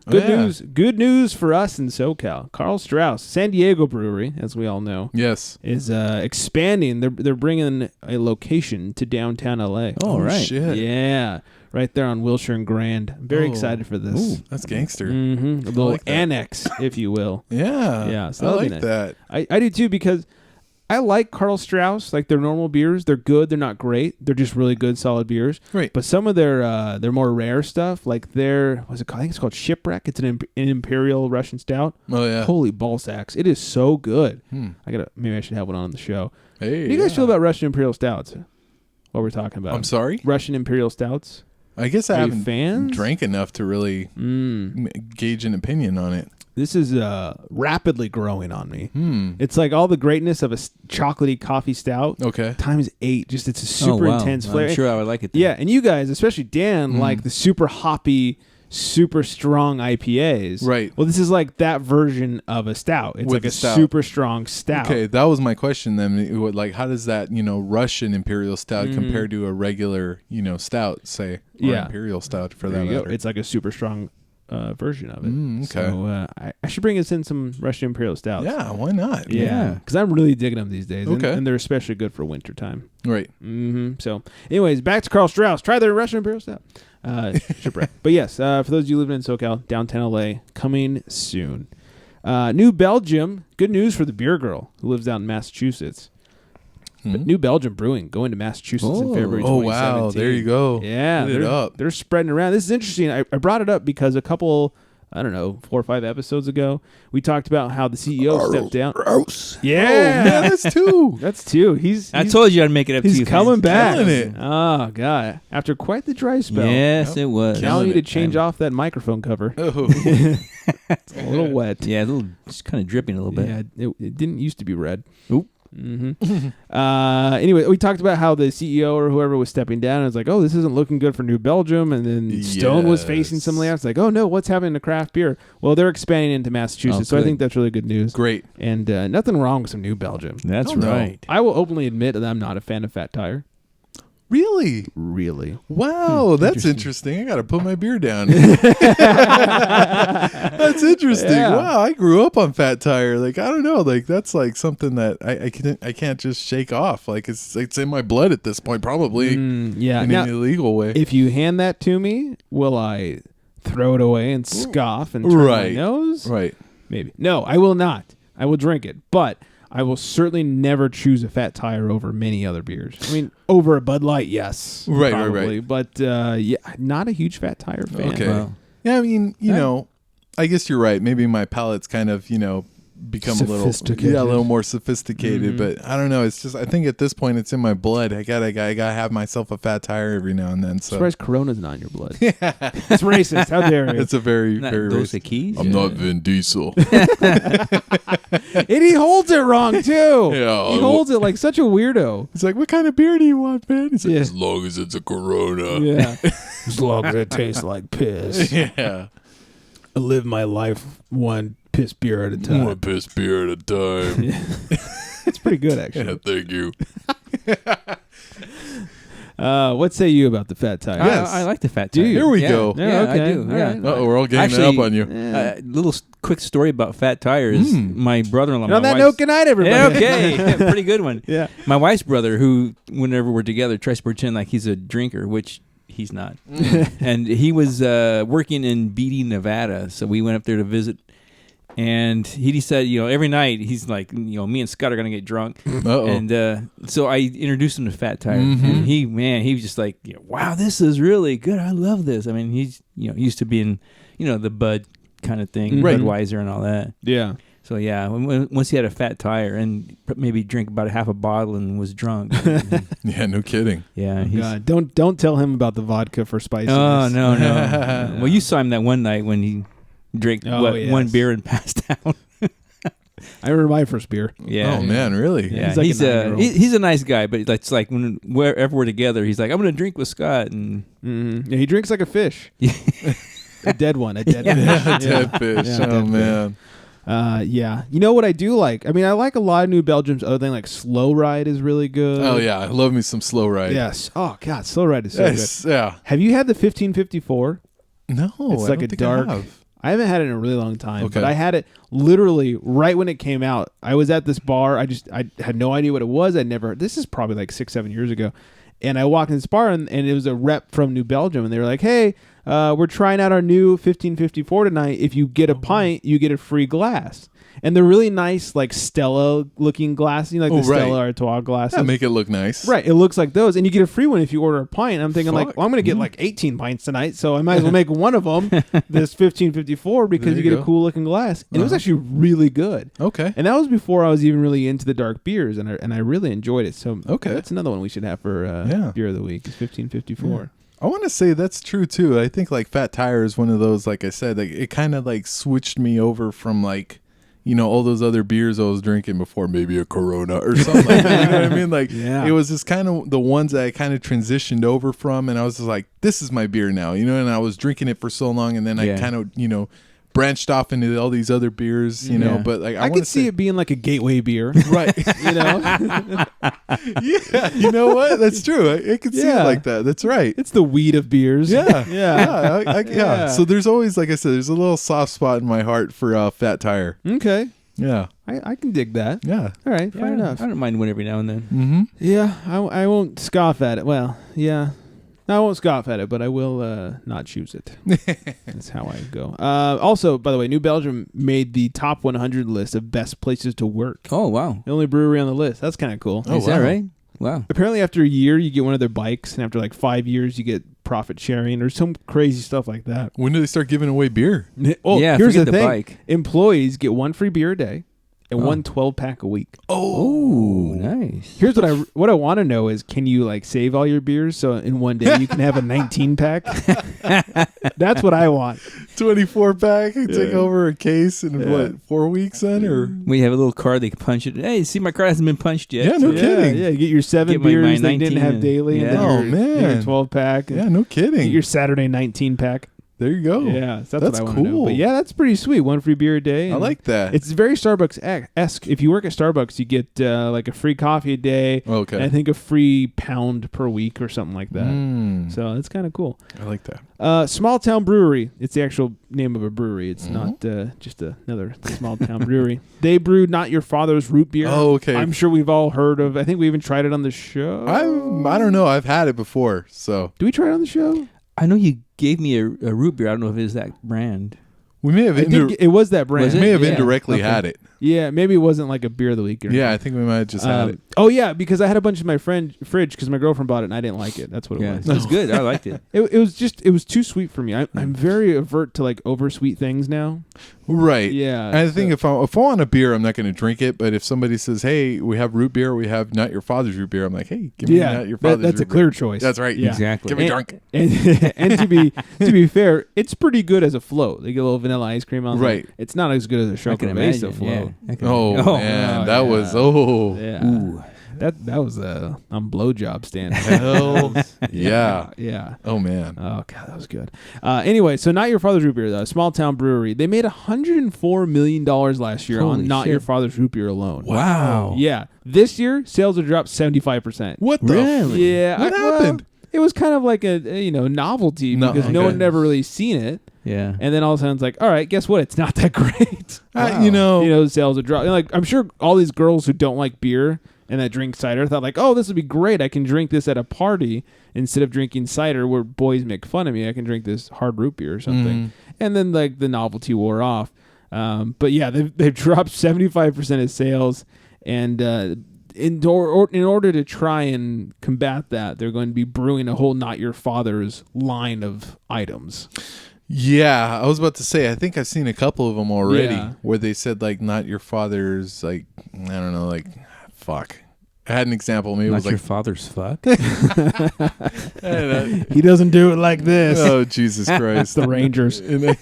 Speaker 3: Good news for us in SoCal. Carl Strauss, San Diego brewery, as we all know,
Speaker 4: Yes.
Speaker 3: is expanding. They're bringing a location to downtown LA.
Speaker 5: Oh, right.
Speaker 4: Shit.
Speaker 3: Yeah, right there on Wilshire and Grand. I'm very excited for this.
Speaker 4: Ooh, that's gangster.
Speaker 3: Mm-hmm. A little
Speaker 4: like that.
Speaker 3: annex, if you will.
Speaker 4: Yeah.
Speaker 3: Yeah, so
Speaker 4: I
Speaker 3: that'll be
Speaker 4: like
Speaker 3: nice.
Speaker 4: that.
Speaker 3: I do too, because I like Carl Strauss. Like, their normal beers, they're good. They're not great. They're just really good, solid beers.
Speaker 4: Right.
Speaker 3: But some of their more rare stuff, like what's it called? I think it's called Shipwreck. It's an Imperial Russian Stout.
Speaker 4: Oh, yeah.
Speaker 3: Holy ball sacks! It is so good. Maybe I should have one on the show.
Speaker 4: Hey,
Speaker 3: How do you guys feel about Russian Imperial Stouts? What we're talking about?
Speaker 4: I'm sorry?
Speaker 3: Russian Imperial Stouts.
Speaker 4: I guess I
Speaker 3: Are you
Speaker 4: haven't
Speaker 3: fans?
Speaker 4: drank enough to really gauge an opinion on it.
Speaker 3: This is rapidly growing on me. It's like all the greatness of a chocolatey coffee stout.
Speaker 4: Okay.
Speaker 3: Times 8. Just it's a super intense flavor.
Speaker 5: I'm sure I would like it then.
Speaker 3: Yeah, and you guys, especially Dan, like the super hoppy, super strong IPAs.
Speaker 4: Right.
Speaker 3: Well, this is like that version of a stout. It's
Speaker 4: With
Speaker 3: like
Speaker 4: the
Speaker 3: a
Speaker 4: stout.
Speaker 3: super strong stout.
Speaker 4: Okay, that was my question then. Like, how does that, Russian Imperial Stout compare to a regular, stout, say, or
Speaker 3: Yeah.
Speaker 4: Imperial Stout for
Speaker 3: There
Speaker 4: that
Speaker 3: you go.
Speaker 4: matter?
Speaker 3: It's like a super strong version of it.
Speaker 4: Okay.
Speaker 3: So I should bring us in some Russian Imperial Stouts.
Speaker 4: Yeah, why not?
Speaker 3: Yeah, because I'm really digging them these days.
Speaker 4: Okay.
Speaker 3: And they're especially good for winter time.
Speaker 4: Right.
Speaker 3: So, anyways, back to Carl Strauss. Try their Russian Imperial Stout. Shipwreck. But yes, for those of you living in SoCal, downtown LA, coming soon. New Belgium. Good news for the beer girl who lives out in Massachusetts. But New Belgium Brewing going to Massachusetts in February 2017.
Speaker 4: Oh, wow. There you go.
Speaker 3: Yeah,
Speaker 4: Get it up.
Speaker 3: they're spreading around. This is interesting. I brought it up because a couple, 4 or 5 episodes ago, we talked about how the CEO stepped down.
Speaker 4: Gross.
Speaker 3: Yeah,
Speaker 4: Oh, man, that's two.
Speaker 3: that's two. He's
Speaker 5: I told you I'd make it up to you.
Speaker 3: he's coming back.
Speaker 4: Killing it.
Speaker 3: Oh god! After quite the dry spell.
Speaker 5: Yes, it was.
Speaker 3: Now I need to
Speaker 4: it.
Speaker 3: change off that microphone cover.
Speaker 4: Oh.
Speaker 3: It's a little wet.
Speaker 5: Yeah, just kind of dripping a little bit.
Speaker 3: Yeah, it didn't used to be red.
Speaker 5: Oop.
Speaker 3: Anyway, we talked about how the CEO or whoever was stepping down. And it's like, oh, this isn't looking good for New Belgium. And then Stone was facing some layoffs. It's like, oh no, what's happening to craft beer? Well, they're expanding into Massachusetts, so I
Speaker 5: good.
Speaker 3: think that's really good news.
Speaker 4: Great.
Speaker 3: And nothing wrong with some New Belgium.
Speaker 5: That's
Speaker 4: Oh, no.
Speaker 5: right.
Speaker 3: I will openly admit that I'm not a fan of Fat Tire.
Speaker 4: Really?
Speaker 3: Really.
Speaker 4: Wow, that's interesting. I got to put my beer down. That's interesting.
Speaker 3: Yeah.
Speaker 4: Wow, I grew up on Fat Tire. Like, I don't know. Like, that's like something that I can't just shake off. Like, it's in my blood at this point, probably
Speaker 3: Yeah.
Speaker 4: in
Speaker 3: Now,
Speaker 4: an illegal way.
Speaker 3: if you hand that to me, will I throw it away and scoff and turn my
Speaker 4: Right.
Speaker 3: nose?
Speaker 4: Right.
Speaker 3: Maybe. No, I will not. I will drink it, but I will certainly never choose a Fat Tire over many other beers. I mean, over a Bud Light, yes.
Speaker 4: Right,
Speaker 3: probably, But yeah, not a huge Fat Tire fan.
Speaker 4: Okay.
Speaker 5: Well,
Speaker 4: Yeah, I mean, I guess you're right. Maybe my palate's kind of, become a
Speaker 3: Sophisticated.
Speaker 4: little more sophisticated. But I don't know. It's just, I think at this point it's in my blood. I gotta have myself a Fat Tire every now and then. So
Speaker 3: Surprised Corona's not in your blood. It's racist. How dare you?
Speaker 4: it's a very,
Speaker 5: not
Speaker 4: very
Speaker 5: Dos
Speaker 4: racist.
Speaker 5: Equis?
Speaker 4: I'm not Vin Diesel.
Speaker 3: And he holds it wrong, too.
Speaker 4: Yeah,
Speaker 3: He holds it like such a weirdo.
Speaker 4: He's like, what kind of beer do you want, man? He's like,
Speaker 3: Yeah.
Speaker 4: as long as it's a Corona.
Speaker 3: Yeah. As long as it tastes like piss.
Speaker 4: Yeah.
Speaker 3: I live my life one piss beer at a time.
Speaker 4: One piss beer at a time.
Speaker 3: It's pretty good, actually.
Speaker 4: Yeah, thank you.
Speaker 3: What say you about the Fat Tire?
Speaker 4: Yes.
Speaker 5: I like the Fat
Speaker 3: Do
Speaker 5: Tire.
Speaker 3: you?
Speaker 4: Here we
Speaker 5: Yeah.
Speaker 4: go.
Speaker 5: Yeah,
Speaker 3: Yeah, okay.
Speaker 5: I do.
Speaker 3: All
Speaker 5: Yeah.
Speaker 3: right.
Speaker 4: Uh-oh, we're all ganging
Speaker 5: Actually,
Speaker 4: up on you.
Speaker 5: Little quick story about Fat Tire is my brother-in-law.
Speaker 3: And on
Speaker 5: my
Speaker 3: that
Speaker 5: wife's-
Speaker 3: note, good night, everybody.
Speaker 5: Yeah, okay, pretty good one.
Speaker 3: Yeah.
Speaker 5: My wife's brother, who whenever we're together, tries to pretend like he's a drinker, which he's not. And he was working in Beatty, Nevada, so we went up there to visit. And he decided, every night he's like, me and Scott are gonna get drunk.
Speaker 4: Uh-oh.
Speaker 5: And so I introduced him to Fat Tire, and he was just like, wow, this is really good. I love this. I mean, he's used to being, the Bud kind of thing,
Speaker 4: Right.
Speaker 5: Budweiser and all that.
Speaker 3: Yeah.
Speaker 5: So yeah, once he had a Fat Tire and maybe drank about a half a bottle and was drunk.
Speaker 4: Yeah, no kidding.
Speaker 5: Yeah, he's,
Speaker 3: God, don't tell him about the vodka for spiciness.
Speaker 5: oh no. Well, you saw him that one night when he drank
Speaker 3: yes.
Speaker 5: one beer and passed out.
Speaker 3: I remember my first beer.
Speaker 5: Yeah.
Speaker 4: Oh, man, really?
Speaker 5: Yeah,
Speaker 3: He's like
Speaker 5: he's
Speaker 3: a 9-year-old.
Speaker 5: he's a nice guy, but it's like wherever we're together, he's like, I'm gonna drink with Scott, and
Speaker 3: Yeah, he drinks like a fish. A dead one. A dead fish.
Speaker 4: Dead fish.
Speaker 3: Yeah,
Speaker 4: Oh,
Speaker 3: dead
Speaker 4: man.
Speaker 3: Yeah. You know what I do like? I mean, I like a lot of New Belgium's other than like Slow Ride is really good.
Speaker 4: Oh, yeah. I love me some Slow Ride.
Speaker 3: Yes. Oh, God. Slow Ride is so
Speaker 4: Yes. Yeah.
Speaker 3: good. Have you had the 1554?
Speaker 4: No,
Speaker 3: It's
Speaker 4: I
Speaker 3: like
Speaker 4: don't
Speaker 3: a
Speaker 4: think
Speaker 3: dark.
Speaker 4: I have.
Speaker 3: I haven't had it in a really long time,
Speaker 4: Okay.
Speaker 3: but I had it literally right when it came out. I was at this bar. I had no idea what it was. This is probably like 6-7 years ago. And I walked in this bar, and it was a rep from New Belgium, and they were like, "Hey, we're trying out our new 1554 tonight. If you get a pint, you get a free glass." And they're really nice, like Stella-looking glasses, like the Stella Artois glasses.
Speaker 4: Yeah, make it look nice.
Speaker 3: Right, it looks like those, and you get a free one if you order a pint. I'm thinking like, well, I'm going to get like 18 pints tonight, so I might as well make one of them this 1554 because you get a cool looking glass. And it was actually really good.
Speaker 4: Okay.
Speaker 3: And that was before I was even really into the dark beers, and I really enjoyed it. So
Speaker 4: okay,
Speaker 3: that's another one we should have for beer of the week is 1554.
Speaker 4: Yeah. I want to say that's true too. I think like Fat Tire is one of those, like I said, like it kind of like switched me over from like, you know, all those other beers I was drinking before, maybe a Corona or something like that. You know what I mean? Like, it was just kind of the ones that I kind of transitioned over from, and I was just like, this is my beer now, you know, and I was drinking it for so long, and then I kind of, you know, branched off into all these other beers, you know, but like, I
Speaker 3: could see it being like a gateway beer.
Speaker 4: Right.
Speaker 3: You know?
Speaker 4: Yeah, you know what? That's true. I could see it like that. That's right.
Speaker 3: It's the weed of beers.
Speaker 4: Yeah.
Speaker 3: Yeah.
Speaker 4: Yeah. So there's always, like I said, there's a little soft spot in my heart for Fat Tire.
Speaker 3: Okay.
Speaker 4: Yeah.
Speaker 3: I can dig that.
Speaker 4: Yeah.
Speaker 3: All right. Fair enough.
Speaker 5: I don't mind one every now and then.
Speaker 4: Mm-hmm.
Speaker 3: Yeah. I won't scoff at it. Well, yeah. No, I won't scoff at it, but I will not choose it. That's how I go. Also, by the way, New Belgium made the top 100 list of best places to work.
Speaker 5: Oh, wow.
Speaker 3: The only brewery on the list. That's kind of cool.
Speaker 5: Is that right? Wow.
Speaker 3: Apparently, after a year, you get one of their bikes, and after like 5 years, you get profit sharing or some crazy stuff like that.
Speaker 4: When do they start giving away beer?
Speaker 3: Oh,
Speaker 5: yeah,
Speaker 3: here's the
Speaker 5: the
Speaker 3: thing.
Speaker 5: bike.
Speaker 3: Employees get one free beer a day and one 12-pack a week.
Speaker 5: Oh, nice.
Speaker 3: Here's what I want to know is, can you like save all your beers so in one day you can have a 19-pack? That's what I want.
Speaker 4: 24-pack, take over a case in what, 4 weeks then, or
Speaker 5: we have a little card they can punch it. Hey, see, my card hasn't been punched yet.
Speaker 4: Yeah, no kidding.
Speaker 3: Yeah, you get your 7
Speaker 5: Get my
Speaker 3: beers they
Speaker 5: 19
Speaker 3: didn't have daily.
Speaker 5: yeah.
Speaker 3: And then your 12-pack.
Speaker 4: Yeah, no kidding.
Speaker 3: Get your Saturday 19-pack.
Speaker 4: There you go.
Speaker 3: Yeah, so that's what I want to know.
Speaker 4: cool.
Speaker 3: But yeah, that's pretty sweet. One free beer a day.
Speaker 4: I like that.
Speaker 3: It's very Starbucks-esque. If you work at Starbucks, you get like a free coffee a day.
Speaker 4: Okay.
Speaker 3: And I think a free pound per week or something like that. So it's kind of cool.
Speaker 4: I like that.
Speaker 3: Small Town Brewery. It's the actual name of a brewery. It's not just another small town brewery. They brew Not Your Father's root beer.
Speaker 4: Oh, okay.
Speaker 3: I'm sure we've all heard of. I think we even tried it on the show.
Speaker 4: I don't know. I've had it before. So
Speaker 3: Do we try it on the show?
Speaker 5: I know you gave me a root beer. I don't know if it is that brand.
Speaker 4: we may have
Speaker 3: It was that brand.
Speaker 5: Was it?
Speaker 4: may have
Speaker 5: Yeah.
Speaker 4: indirectly had it.
Speaker 3: Yeah, maybe it wasn't like a beer of the week. Or
Speaker 4: Yeah, I think we might have just had it.
Speaker 3: Oh yeah, because I had a bunch in my fridge because my girlfriend bought it and I didn't like it. That's what it
Speaker 5: Yeah,
Speaker 3: was.
Speaker 5: it's good. I liked it.
Speaker 3: It was too sweet for me. I'm very avert to like over sweet things now.
Speaker 4: Right.
Speaker 3: Yeah.
Speaker 4: And I think if I want a beer, I'm not going to drink it. But if somebody says, "Hey, we have root beer, we have Not Your Father's root beer," I'm like, "Hey, give me Not Your Father's."
Speaker 3: That's a
Speaker 4: root
Speaker 3: clear
Speaker 4: beer.
Speaker 3: choice.
Speaker 4: That's right.
Speaker 3: Yeah.
Speaker 5: Exactly.
Speaker 4: Get me drunk.
Speaker 3: And to be fair, it's pretty good as a float. They get a little vanilla ice cream on
Speaker 4: Right.
Speaker 3: it. It's not as good as a
Speaker 5: I can
Speaker 3: Choco Mesa
Speaker 5: imagine.
Speaker 3: float.
Speaker 5: Yeah. I can
Speaker 4: Oh,
Speaker 5: imagine.
Speaker 4: man,
Speaker 3: oh,
Speaker 4: that
Speaker 3: yeah.
Speaker 4: was
Speaker 3: Yeah.
Speaker 5: Ooh.
Speaker 3: That was on blowjob stand.
Speaker 4: hell. Yeah.
Speaker 3: Yeah.
Speaker 4: Oh man.
Speaker 3: Oh god, that was good. Anyway, so Not Your Father's Root Beer, Small Town Brewery. They made $104 million last year
Speaker 5: Holy
Speaker 3: on Not
Speaker 5: shit.
Speaker 3: Your Father's Root Beer alone.
Speaker 5: Wow.
Speaker 3: Yeah. This year, sales have dropped 75%.
Speaker 4: What the?
Speaker 5: Really?
Speaker 3: Yeah.
Speaker 4: What happened?
Speaker 3: It was kind of like a novelty because no one had ever really seen it.
Speaker 5: Yeah.
Speaker 3: And then all of a sudden it's like, all right, guess what? It's not that great.
Speaker 4: You know.
Speaker 3: Sales have dropped. Like I'm sure all these girls who don't like beer and that drink cider thought like, oh, this would be great. I can drink this at a party instead of drinking cider where boys make fun of me. I can drink this hard root beer or something. And then like the novelty wore off. But yeah, they've dropped 75% of sales, and in order to try and combat that, they're going to be brewing a whole Not Your Father's line of items.
Speaker 4: Yeah, I was about to say, I think I've seen a couple of them already
Speaker 3: Yeah.
Speaker 4: where they said like Not Your Father's, like, I don't know, like, fuck. I had an example. Maybe it
Speaker 5: Not
Speaker 4: was
Speaker 5: your
Speaker 4: like,
Speaker 5: father's fuck.
Speaker 3: He doesn't do it like this.
Speaker 4: oh Jesus Christ,
Speaker 3: The Rangers.
Speaker 4: And then,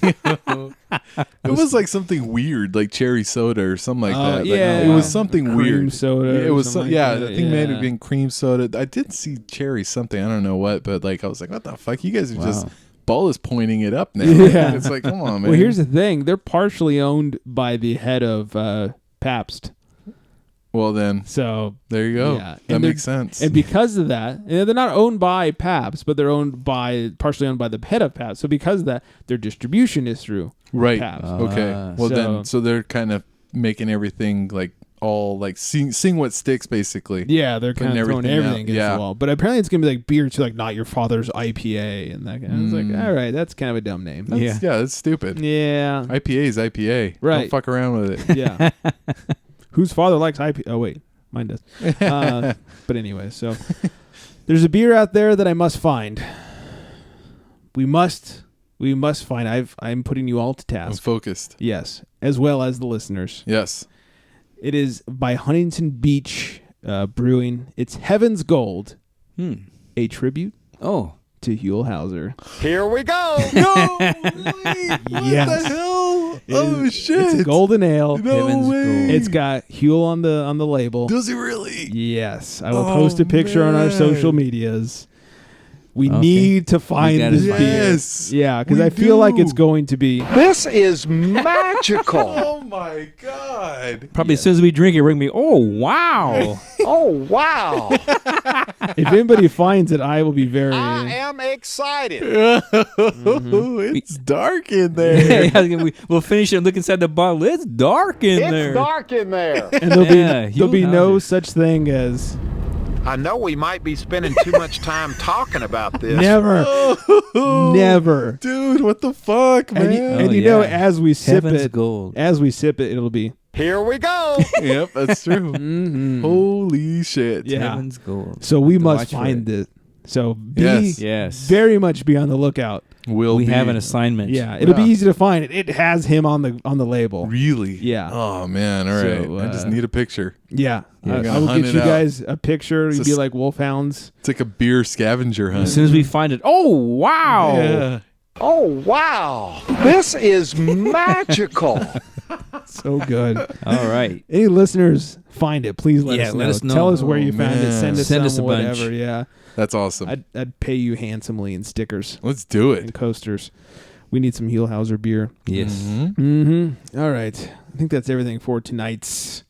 Speaker 4: it was like something weird, like cherry soda or something like that. Like,
Speaker 3: yeah.
Speaker 4: it was something
Speaker 3: Cream
Speaker 4: weird.
Speaker 3: soda.
Speaker 4: It
Speaker 3: or
Speaker 4: was so,
Speaker 3: something
Speaker 4: yeah.
Speaker 3: like
Speaker 4: I
Speaker 3: that.
Speaker 4: think maybe
Speaker 3: Yeah.
Speaker 4: being cream soda. I did see cherry something. I don't know what, but like I was like, what the fuck? You guys are just ball is pointing it up now.
Speaker 3: Yeah.
Speaker 4: It's like, come on, man.
Speaker 3: Well, here's the thing: they're partially owned by the head of Pabst.
Speaker 4: Well, then,
Speaker 3: So
Speaker 4: there you go.
Speaker 3: yeah.
Speaker 4: That
Speaker 3: And
Speaker 4: makes sense.
Speaker 3: And because of that, they're not owned by Pabst, but they're partially owned by the head of Pabst. So because of that, their distribution is through
Speaker 4: right.
Speaker 3: Pabst.
Speaker 4: Okay. Well, so they're kind of making everything like all like seeing what sticks, basically.
Speaker 3: Yeah, they're kind of throwing
Speaker 4: everything out.
Speaker 3: everything against the wall. But apparently it's going to be like beer too, like not your father's IPA and that kind of. It's like, all right, that's kind of a dumb name.
Speaker 4: Yeah, that's stupid.
Speaker 3: Yeah.
Speaker 4: IPA is IPA.
Speaker 3: Right.
Speaker 4: Don't fuck around with it.
Speaker 3: Yeah. Whose father likes IPA? Oh, wait. Mine does. But anyway, so there's a beer out there that I must find. We must find. I'm putting you all to
Speaker 4: I'm
Speaker 3: task.
Speaker 4: focused.
Speaker 3: Yes, as well as the listeners.
Speaker 4: Yes.
Speaker 3: It is by Huntington Beach Brewing. It's Heaven's Gold, a tribute
Speaker 5: Oh.
Speaker 3: to Huell Hauser.
Speaker 6: Here we go.
Speaker 4: No, really? What
Speaker 3: Yes.
Speaker 4: the hell?
Speaker 3: It
Speaker 4: Shit.
Speaker 3: It's a golden ale.
Speaker 4: No
Speaker 5: Heaven's
Speaker 4: way.
Speaker 5: Gold.
Speaker 3: It's got Huell on the label.
Speaker 4: Does it really?
Speaker 3: Yes, I will
Speaker 4: Oh,
Speaker 3: post a picture on our
Speaker 4: man.
Speaker 3: social medias. We
Speaker 5: Okay.
Speaker 3: need to find
Speaker 5: gotta
Speaker 3: this
Speaker 5: find
Speaker 3: beer.
Speaker 4: Yes.
Speaker 3: Yeah, because
Speaker 4: we
Speaker 3: I feel like it's
Speaker 4: do.
Speaker 3: going to be.
Speaker 6: This is magical.
Speaker 4: Oh my god.
Speaker 5: Probably as soon as we drink it, we're going to be, oh, wow.
Speaker 6: Oh, wow.
Speaker 3: If anybody finds it, I will be very.
Speaker 6: I am excited.
Speaker 4: It's dark in there.
Speaker 5: We'll finish it and look inside the bottle. It's dark in there.
Speaker 6: It's dark in there.
Speaker 3: And there'll
Speaker 5: Yeah,
Speaker 3: there'll be
Speaker 5: Huell
Speaker 3: no
Speaker 5: Hauser.
Speaker 3: such thing as
Speaker 8: I know we might be spending too much time talking about this.
Speaker 3: never, never.
Speaker 4: Dude, what the fuck, man?
Speaker 3: And you know,
Speaker 5: yeah.
Speaker 3: as we sip
Speaker 5: Heaven's
Speaker 3: it,
Speaker 5: Gold.
Speaker 3: it'll be.
Speaker 6: Here we go.
Speaker 4: Yep, that's true. Holy shit.
Speaker 3: Yeah.
Speaker 5: Heaven's Gold.
Speaker 3: So we must
Speaker 5: watch for
Speaker 3: find it. So
Speaker 4: Yes.
Speaker 5: Yes.
Speaker 3: very much be on the lookout.
Speaker 5: We have an assignment.
Speaker 3: Yeah, it'll be easy to find it. It has him on the label.
Speaker 4: Really?
Speaker 3: Yeah.
Speaker 4: Oh man, all right.
Speaker 3: So,
Speaker 4: I just need a picture.
Speaker 3: Yeah,
Speaker 4: Yeah,
Speaker 3: I
Speaker 4: gotta
Speaker 3: will
Speaker 4: hunt
Speaker 3: get
Speaker 4: it
Speaker 3: you
Speaker 4: out.
Speaker 3: guys a picture. You'd
Speaker 4: It's
Speaker 3: be
Speaker 4: a-
Speaker 3: like wolfhounds.
Speaker 4: It's like a beer scavenger
Speaker 5: As
Speaker 4: hunt.
Speaker 5: soon as we find it, oh, wow.
Speaker 4: Yeah.
Speaker 6: Oh, wow. This is magical.
Speaker 3: So good.
Speaker 5: All right.
Speaker 3: Any listeners find it? Please let
Speaker 5: Yeah,
Speaker 3: us know.
Speaker 5: let us know.
Speaker 3: Tell us where
Speaker 4: Oh,
Speaker 3: you found it.
Speaker 4: man.
Speaker 3: Send us
Speaker 5: Send
Speaker 3: some,
Speaker 5: us a bunch.
Speaker 3: whatever. Yeah,
Speaker 4: That's awesome.
Speaker 3: I'd pay you handsomely in stickers
Speaker 4: Let's do
Speaker 3: and
Speaker 4: it.
Speaker 3: coasters. We need some Huell Hauser beer.
Speaker 5: Yes.
Speaker 3: Mm-hmm. All right. I think that's everything for tonight's.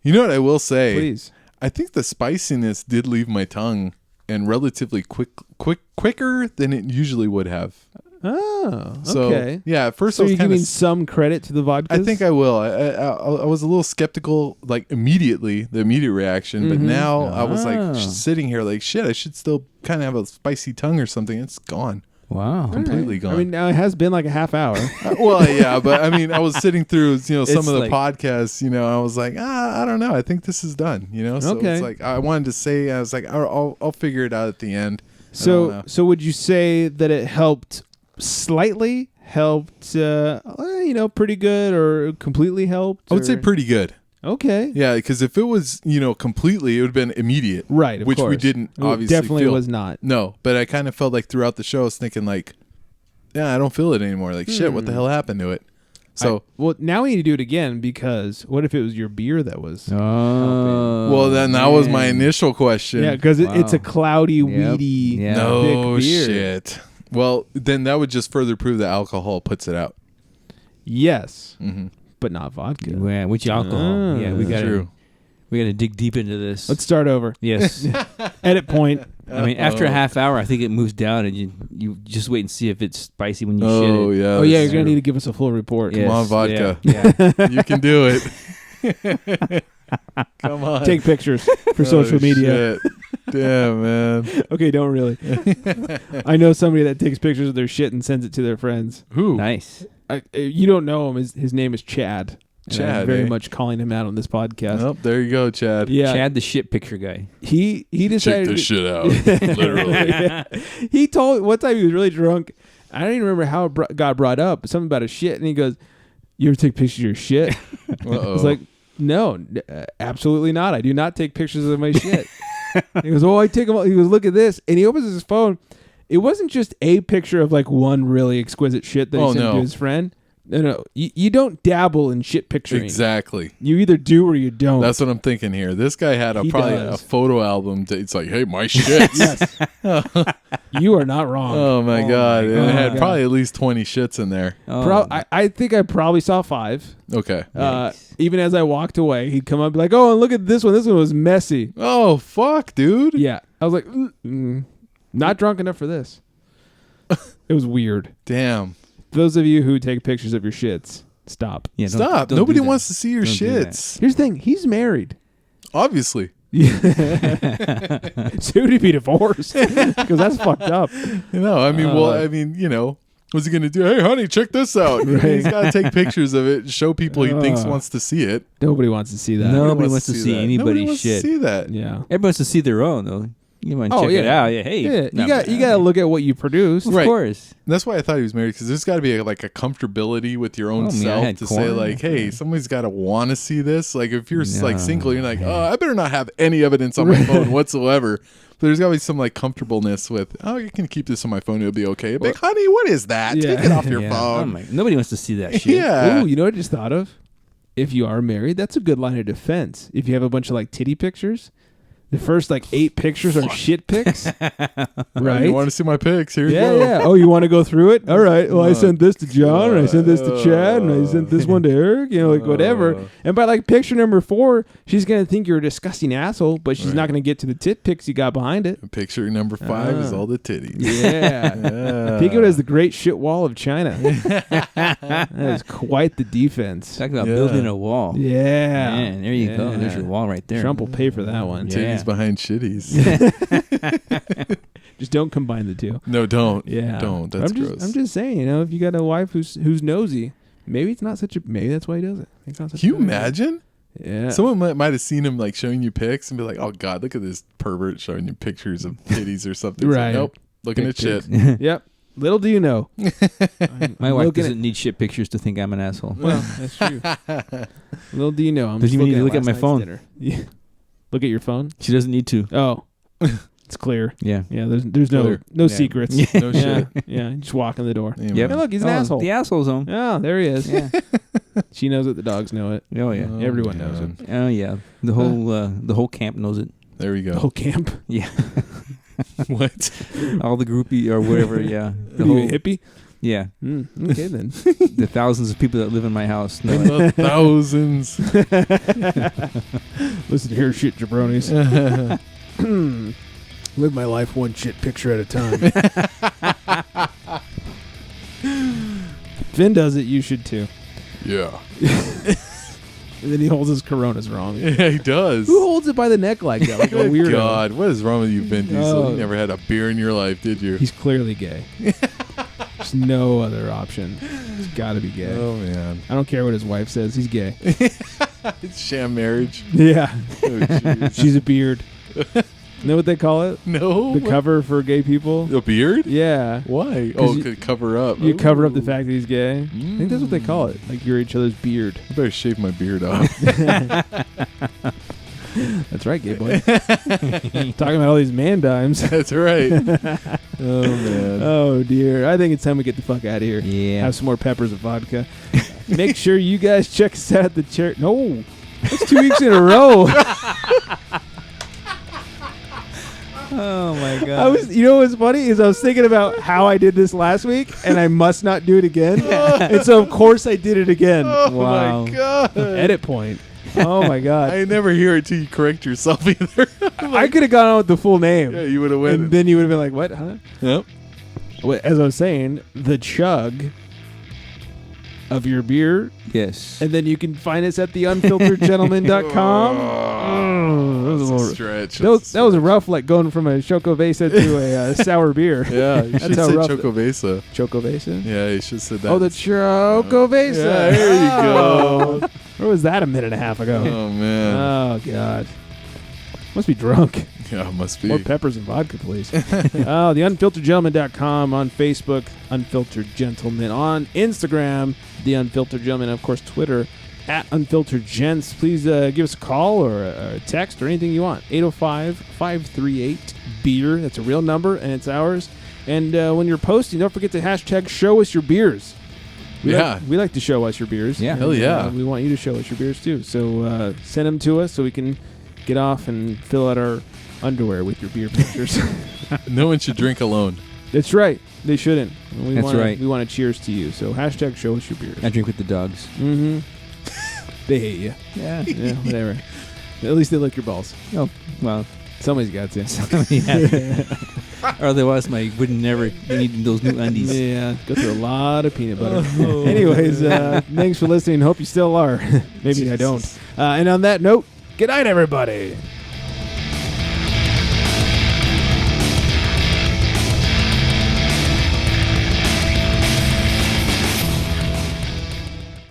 Speaker 4: You know what I will say?
Speaker 3: Please.
Speaker 4: I think the spiciness did leave my tongue and relatively quicker than it usually would have.
Speaker 3: Oh,
Speaker 4: So
Speaker 3: okay.
Speaker 4: yeah, at first
Speaker 3: So
Speaker 4: I was
Speaker 3: you're
Speaker 4: kind
Speaker 3: giving
Speaker 4: of.
Speaker 3: some credit to the vodka.
Speaker 4: I think I will. I was a little skeptical, like the immediate reaction, but now I was like
Speaker 5: Ah.
Speaker 4: sitting here, like shit. I should still kind of have a spicy tongue or something. It's gone,
Speaker 5: Wow.
Speaker 4: completely gone.
Speaker 3: I mean, now it has been like a half hour.
Speaker 4: Well, yeah, but I mean, I was sitting through, some
Speaker 5: It's
Speaker 4: of the
Speaker 5: like-
Speaker 4: podcasts, and I was like, I don't know. I think this is done, So
Speaker 3: Okay.
Speaker 4: it's like I wanted to say, I was like, I'll figure it out at the end. I don't
Speaker 3: So,
Speaker 4: know.
Speaker 3: so would you say that it helped slightly, pretty good, or completely helped?
Speaker 4: I would say
Speaker 3: or-
Speaker 4: pretty good.
Speaker 3: Okay.
Speaker 4: Yeah, because if it was, completely, it would have been immediate.
Speaker 3: Right, of
Speaker 4: which we
Speaker 3: course.
Speaker 4: didn't
Speaker 3: It
Speaker 4: obviously
Speaker 3: definitely
Speaker 4: feel.
Speaker 3: was not.
Speaker 4: No, but I kind of felt like throughout the show, I was thinking like, yeah, I don't feel it anymore. Like, shit, what the hell happened to it? So,
Speaker 3: Well, now we need to do it again because what if it was your beer that was?
Speaker 5: Oh.
Speaker 4: well, then that was my
Speaker 5: man.
Speaker 4: initial question.
Speaker 3: Yeah, because it's a
Speaker 5: Wow.
Speaker 3: cloudy,
Speaker 5: Yep.
Speaker 3: weedy.
Speaker 5: Yeah.
Speaker 4: No
Speaker 3: thick beer.
Speaker 4: shit. Well, then that would just further prove that alcohol puts it out.
Speaker 3: Yes,
Speaker 4: Mm-hmm.
Speaker 3: but not vodka.
Speaker 5: Yeah, which alcohol? Yeah, we got
Speaker 4: True.
Speaker 5: to dig deep into this.
Speaker 3: Let's start over.
Speaker 5: Yes.
Speaker 3: Edit point.
Speaker 5: I mean, after a half hour, I think it moves down, and you just wait and see if it's spicy when you
Speaker 4: Oh
Speaker 5: shit it.
Speaker 4: yeah.
Speaker 3: Oh yeah, you're
Speaker 4: that's
Speaker 3: gonna
Speaker 4: true.
Speaker 3: need to give us a full report.
Speaker 5: Yes,
Speaker 4: on, vodka.
Speaker 5: Yeah.
Speaker 4: You can do it. Come on.
Speaker 3: Take pictures for
Speaker 4: Oh,
Speaker 3: social media.
Speaker 4: shit. Damn, man.
Speaker 3: Okay, don't really. I know somebody that takes pictures of their shit and sends it to their friends.
Speaker 4: Who?
Speaker 5: Nice.
Speaker 3: You don't know him. His name is Chad. And I'm
Speaker 4: Chad,
Speaker 3: very
Speaker 4: eh?
Speaker 3: much calling him out on this podcast.
Speaker 4: Oh, there you go, Chad.
Speaker 3: Yeah,
Speaker 5: Chad, the shit picture guy.
Speaker 3: he
Speaker 4: Check
Speaker 3: decided.
Speaker 4: this shit out. Literally.
Speaker 3: Yeah. He told one time he was really drunk. I don't even remember how it got brought up. But something about his shit, and he goes, "You ever take pictures of your shit?" I was like, "No, absolutely not. I do not take pictures of my shit." He goes, "Oh, I take them all." He goes, "Look at this," and he opens his phone. It wasn't just a picture of like one really exquisite shit that he sent to his friend. No. You don't dabble in shit picturing.
Speaker 4: Exactly.
Speaker 3: You either do or you don't.
Speaker 4: That's what I'm thinking here. This guy had
Speaker 3: He
Speaker 4: probably
Speaker 3: does.
Speaker 4: a photo album. It's like, hey, my shit.
Speaker 3: Yes. You are not wrong.
Speaker 4: Oh my God! And it had
Speaker 3: God.
Speaker 4: probably at least 20 shits in there.
Speaker 5: Oh,
Speaker 3: I think I probably saw 5.
Speaker 4: Okay.
Speaker 3: Even as I walked away, he'd come up and be like, "Oh, and look at this one. This one was messy."
Speaker 4: Oh fuck, dude.
Speaker 3: Yeah, I was like, not drunk enough for this. It was weird.
Speaker 4: Damn.
Speaker 3: Those of you who take pictures of your shits, stop.
Speaker 5: yeah,
Speaker 4: Stop.
Speaker 5: don't
Speaker 4: Nobody
Speaker 5: do that.
Speaker 4: wants to see your
Speaker 5: Don't do that.
Speaker 4: shits.
Speaker 3: Here's the thing: he's married.
Speaker 4: Obviously.
Speaker 3: Soon to be divorced because that's fucked up.
Speaker 4: I mean, what's he gonna do? Hey, honey, check this out. He's got to take pictures of it and show people he thinks wants to see it.
Speaker 3: Nobody wants to see that.
Speaker 5: Nobody wants to see
Speaker 4: that.
Speaker 5: anybody's
Speaker 4: Nobody wants
Speaker 5: shit.
Speaker 4: to see that.
Speaker 3: Yeah.
Speaker 5: Everybody wants to see their own though. You want to check it out? Yeah. Hey,
Speaker 3: Yeah. You got to look at what you produce.
Speaker 5: Of
Speaker 4: Right.
Speaker 5: course.
Speaker 4: That's why I thought he was married, because there's got to be a comfortability with your own
Speaker 5: I
Speaker 4: self
Speaker 5: had
Speaker 4: to
Speaker 5: corn.
Speaker 4: say like, hey, somebody's got to want to see this. Like if you're like single, you're like, oh, I better not have any evidence on my phone whatsoever. But there's got to be some like comfortableness with, oh, you can keep this on my phone, it'll be okay. But honey, what is that?
Speaker 3: Yeah.
Speaker 4: Take it off your
Speaker 5: Yeah.
Speaker 4: phone.
Speaker 5: Oh my, nobody wants to see that shit.
Speaker 4: Yeah.
Speaker 3: Ooh, you know what I just thought of? If you are married, that's a good line of defense. If you have a bunch of like titty pictures, the first like 8 pictures are shit pics. Right?
Speaker 4: You want to see my pics? Here you
Speaker 3: Yeah,
Speaker 4: go.
Speaker 3: yeah. Oh, you want to go through it? All right. Well, I sent this to John, and I sent this to Chad, and I sent this one to Eric. Like whatever. And by like picture number 4, she's gonna think you're a disgusting asshole, but she's not gonna get to the tit pics you got behind it.
Speaker 4: Picture number 5 is all the titties.
Speaker 3: Yeah. Think of it as the Great Shit Wall of China. That is quite the defense.
Speaker 5: Talk about building a wall.
Speaker 3: Yeah.
Speaker 5: Man, there you go. There's your wall right there.
Speaker 3: Trump will pay for that one.
Speaker 4: Titties behind shitties.
Speaker 3: Just don't combine the two.
Speaker 4: No, don't.
Speaker 3: Yeah.
Speaker 4: Don't. That's gross.
Speaker 3: I'm just saying, if you got a wife who's nosy, maybe it's not such a. Maybe that's why he does it. It's not such
Speaker 4: Can you
Speaker 3: a bad idea.
Speaker 4: imagine?
Speaker 3: Yeah.
Speaker 4: Someone might have seen him like showing you pics and be like, "Oh God, look at this pervert showing you pictures of titties or something." It's like,
Speaker 3: Right.
Speaker 4: nope. Looking at
Speaker 3: Dick
Speaker 4: shit.
Speaker 3: pics. Yep. Little do you know.
Speaker 5: My wife
Speaker 3: looking
Speaker 5: doesn't need shit pictures to think I'm an asshole.
Speaker 3: Well, that's true. Little do you know. I'm
Speaker 5: Doesn't
Speaker 3: just
Speaker 5: even need to
Speaker 3: looking
Speaker 5: look at my
Speaker 3: last
Speaker 5: phone.
Speaker 3: night's dinner. Yeah. Look at your phone.
Speaker 5: She doesn't need to.
Speaker 3: Oh, it's clear.
Speaker 5: Yeah.
Speaker 3: Yeah. There's no
Speaker 4: Clear.
Speaker 3: no
Speaker 5: Yeah.
Speaker 3: secrets.
Speaker 4: No
Speaker 3: Yeah.
Speaker 4: shit.
Speaker 3: Yeah. You just walk in the door.
Speaker 4: Amen.
Speaker 5: Yep.
Speaker 3: Hey, look, he's an
Speaker 5: Oh,
Speaker 3: asshole.
Speaker 5: The asshole's home.
Speaker 3: Oh, there he is.
Speaker 5: Yeah.
Speaker 3: She knows it. The dogs know it.
Speaker 5: Oh yeah.
Speaker 3: Everyone knows it.
Speaker 5: Oh yeah. The whole camp knows it.
Speaker 4: There we go.
Speaker 3: The whole camp.
Speaker 5: Yeah.
Speaker 4: What?
Speaker 5: All the groupie or whatever. Yeah. The
Speaker 3: You
Speaker 5: whole
Speaker 3: a hippie?
Speaker 5: yeah.
Speaker 3: Okay then.
Speaker 5: The thousands of people that live in my house know it.
Speaker 4: The thousands.
Speaker 3: Listen here, shit jabronis. Live my life one shit picture at a time. Finn does it, you should too.
Speaker 4: Yeah.
Speaker 3: And then he holds his Coronas wrong.
Speaker 4: Yeah, he does.
Speaker 3: Who holds it by the neck like that? Like a
Speaker 4: Good
Speaker 3: weirdo.
Speaker 4: God, what is wrong with you, Vin Diesel?
Speaker 3: Oh.
Speaker 4: You never had a beer in your life, did you?
Speaker 3: He's clearly gay. There's no other option. He's got to be gay.
Speaker 4: Oh man,
Speaker 3: I don't care what his wife says. He's gay.
Speaker 4: it's sham marriage.
Speaker 3: Yeah.
Speaker 4: Oh, jeez.
Speaker 3: She's a beard. You know what they call it?
Speaker 4: No.
Speaker 3: The
Speaker 4: what?
Speaker 3: cover for gay people?
Speaker 4: A beard?
Speaker 3: Yeah.
Speaker 4: Why?
Speaker 3: 'Cause
Speaker 4: Oh,
Speaker 3: you-
Speaker 4: could cover up.
Speaker 3: You cover up the
Speaker 4: Ooh.
Speaker 3: fact that he's gay. I think that's what they call it. Like you're each other's beard.
Speaker 4: I better shave my beard off.
Speaker 3: That's right, gay boy. Talking about all these man dimes.
Speaker 4: That's right. Oh man.
Speaker 3: Oh dear. I think it's time we get the fuck out of here.
Speaker 5: Yeah.
Speaker 3: Have some more peppers and vodka. Make sure you guys check us out at the church. No. That's 2 weeks in a row.
Speaker 5: Oh my god.
Speaker 3: I was, you know what's funny is I was thinking about how I did this last week, and I must not do it again. And so of course I did it again.
Speaker 4: Oh
Speaker 5: Wow.
Speaker 4: my god.
Speaker 3: Edit point. Oh my god.
Speaker 4: I never hear it till you correct yourself either.
Speaker 3: I could have gone on with the full name.
Speaker 4: Yeah, you would have
Speaker 3: and
Speaker 4: went.
Speaker 3: then you would have been like, what? Huh?
Speaker 4: Yep.
Speaker 3: Well, as I was saying, the chug of your beer.
Speaker 5: Yes.
Speaker 3: And then you can find us at theunfilteredgentleman.com. That was a
Speaker 4: That's a
Speaker 3: little-
Speaker 4: stretch.
Speaker 3: that was a rough, like going from a Chocovesa to a sour beer.
Speaker 4: Yeah, you should
Speaker 3: how
Speaker 4: say
Speaker 3: rough
Speaker 4: Chocovesa.
Speaker 3: Chocovesa?
Speaker 4: Yeah, you should have said that.
Speaker 3: Oh, the Chocovesa.
Speaker 4: Yeah, there you go.
Speaker 3: Oh. Where was that a minute and a half ago?
Speaker 4: Oh man.
Speaker 3: Oh, God. Must be drunk.
Speaker 4: Yeah, it must be.
Speaker 3: More peppers and vodka, please. TheUnfilteredGentleman.com, on Facebook, Unfiltered Gentleman, on Instagram, The Unfiltered Gentleman, and of course Twitter, at Unfiltered Gents. Please give us a call or a text or anything you want. 805-538-BEER. That's a real number, and it's ours. And when you're posting, don't forget to hashtag show us your beers. We like to show us your beers.
Speaker 5: Yeah.
Speaker 4: Hell yeah.
Speaker 3: We want you to show us your beers too. So send them to us so we can get off and fill out our underwear with your beer pictures.
Speaker 4: No one should drink alone.
Speaker 3: That's right. They shouldn't.
Speaker 5: That's right.
Speaker 3: We want to cheers to you. So hashtag show us your beers.
Speaker 5: I drink with the dogs.
Speaker 3: Mm-hmm. They hate you.
Speaker 5: Yeah.
Speaker 3: Yeah, whatever. At least they lick your balls.
Speaker 5: Oh, well.
Speaker 3: Somebody's got to.
Speaker 5: Or otherwise, my would never need those new undies.
Speaker 3: Yeah, go through a lot of peanut butter. Anyways, thanks for listening. Hope you still are. Maybe I don't. And on that note, good night, everybody.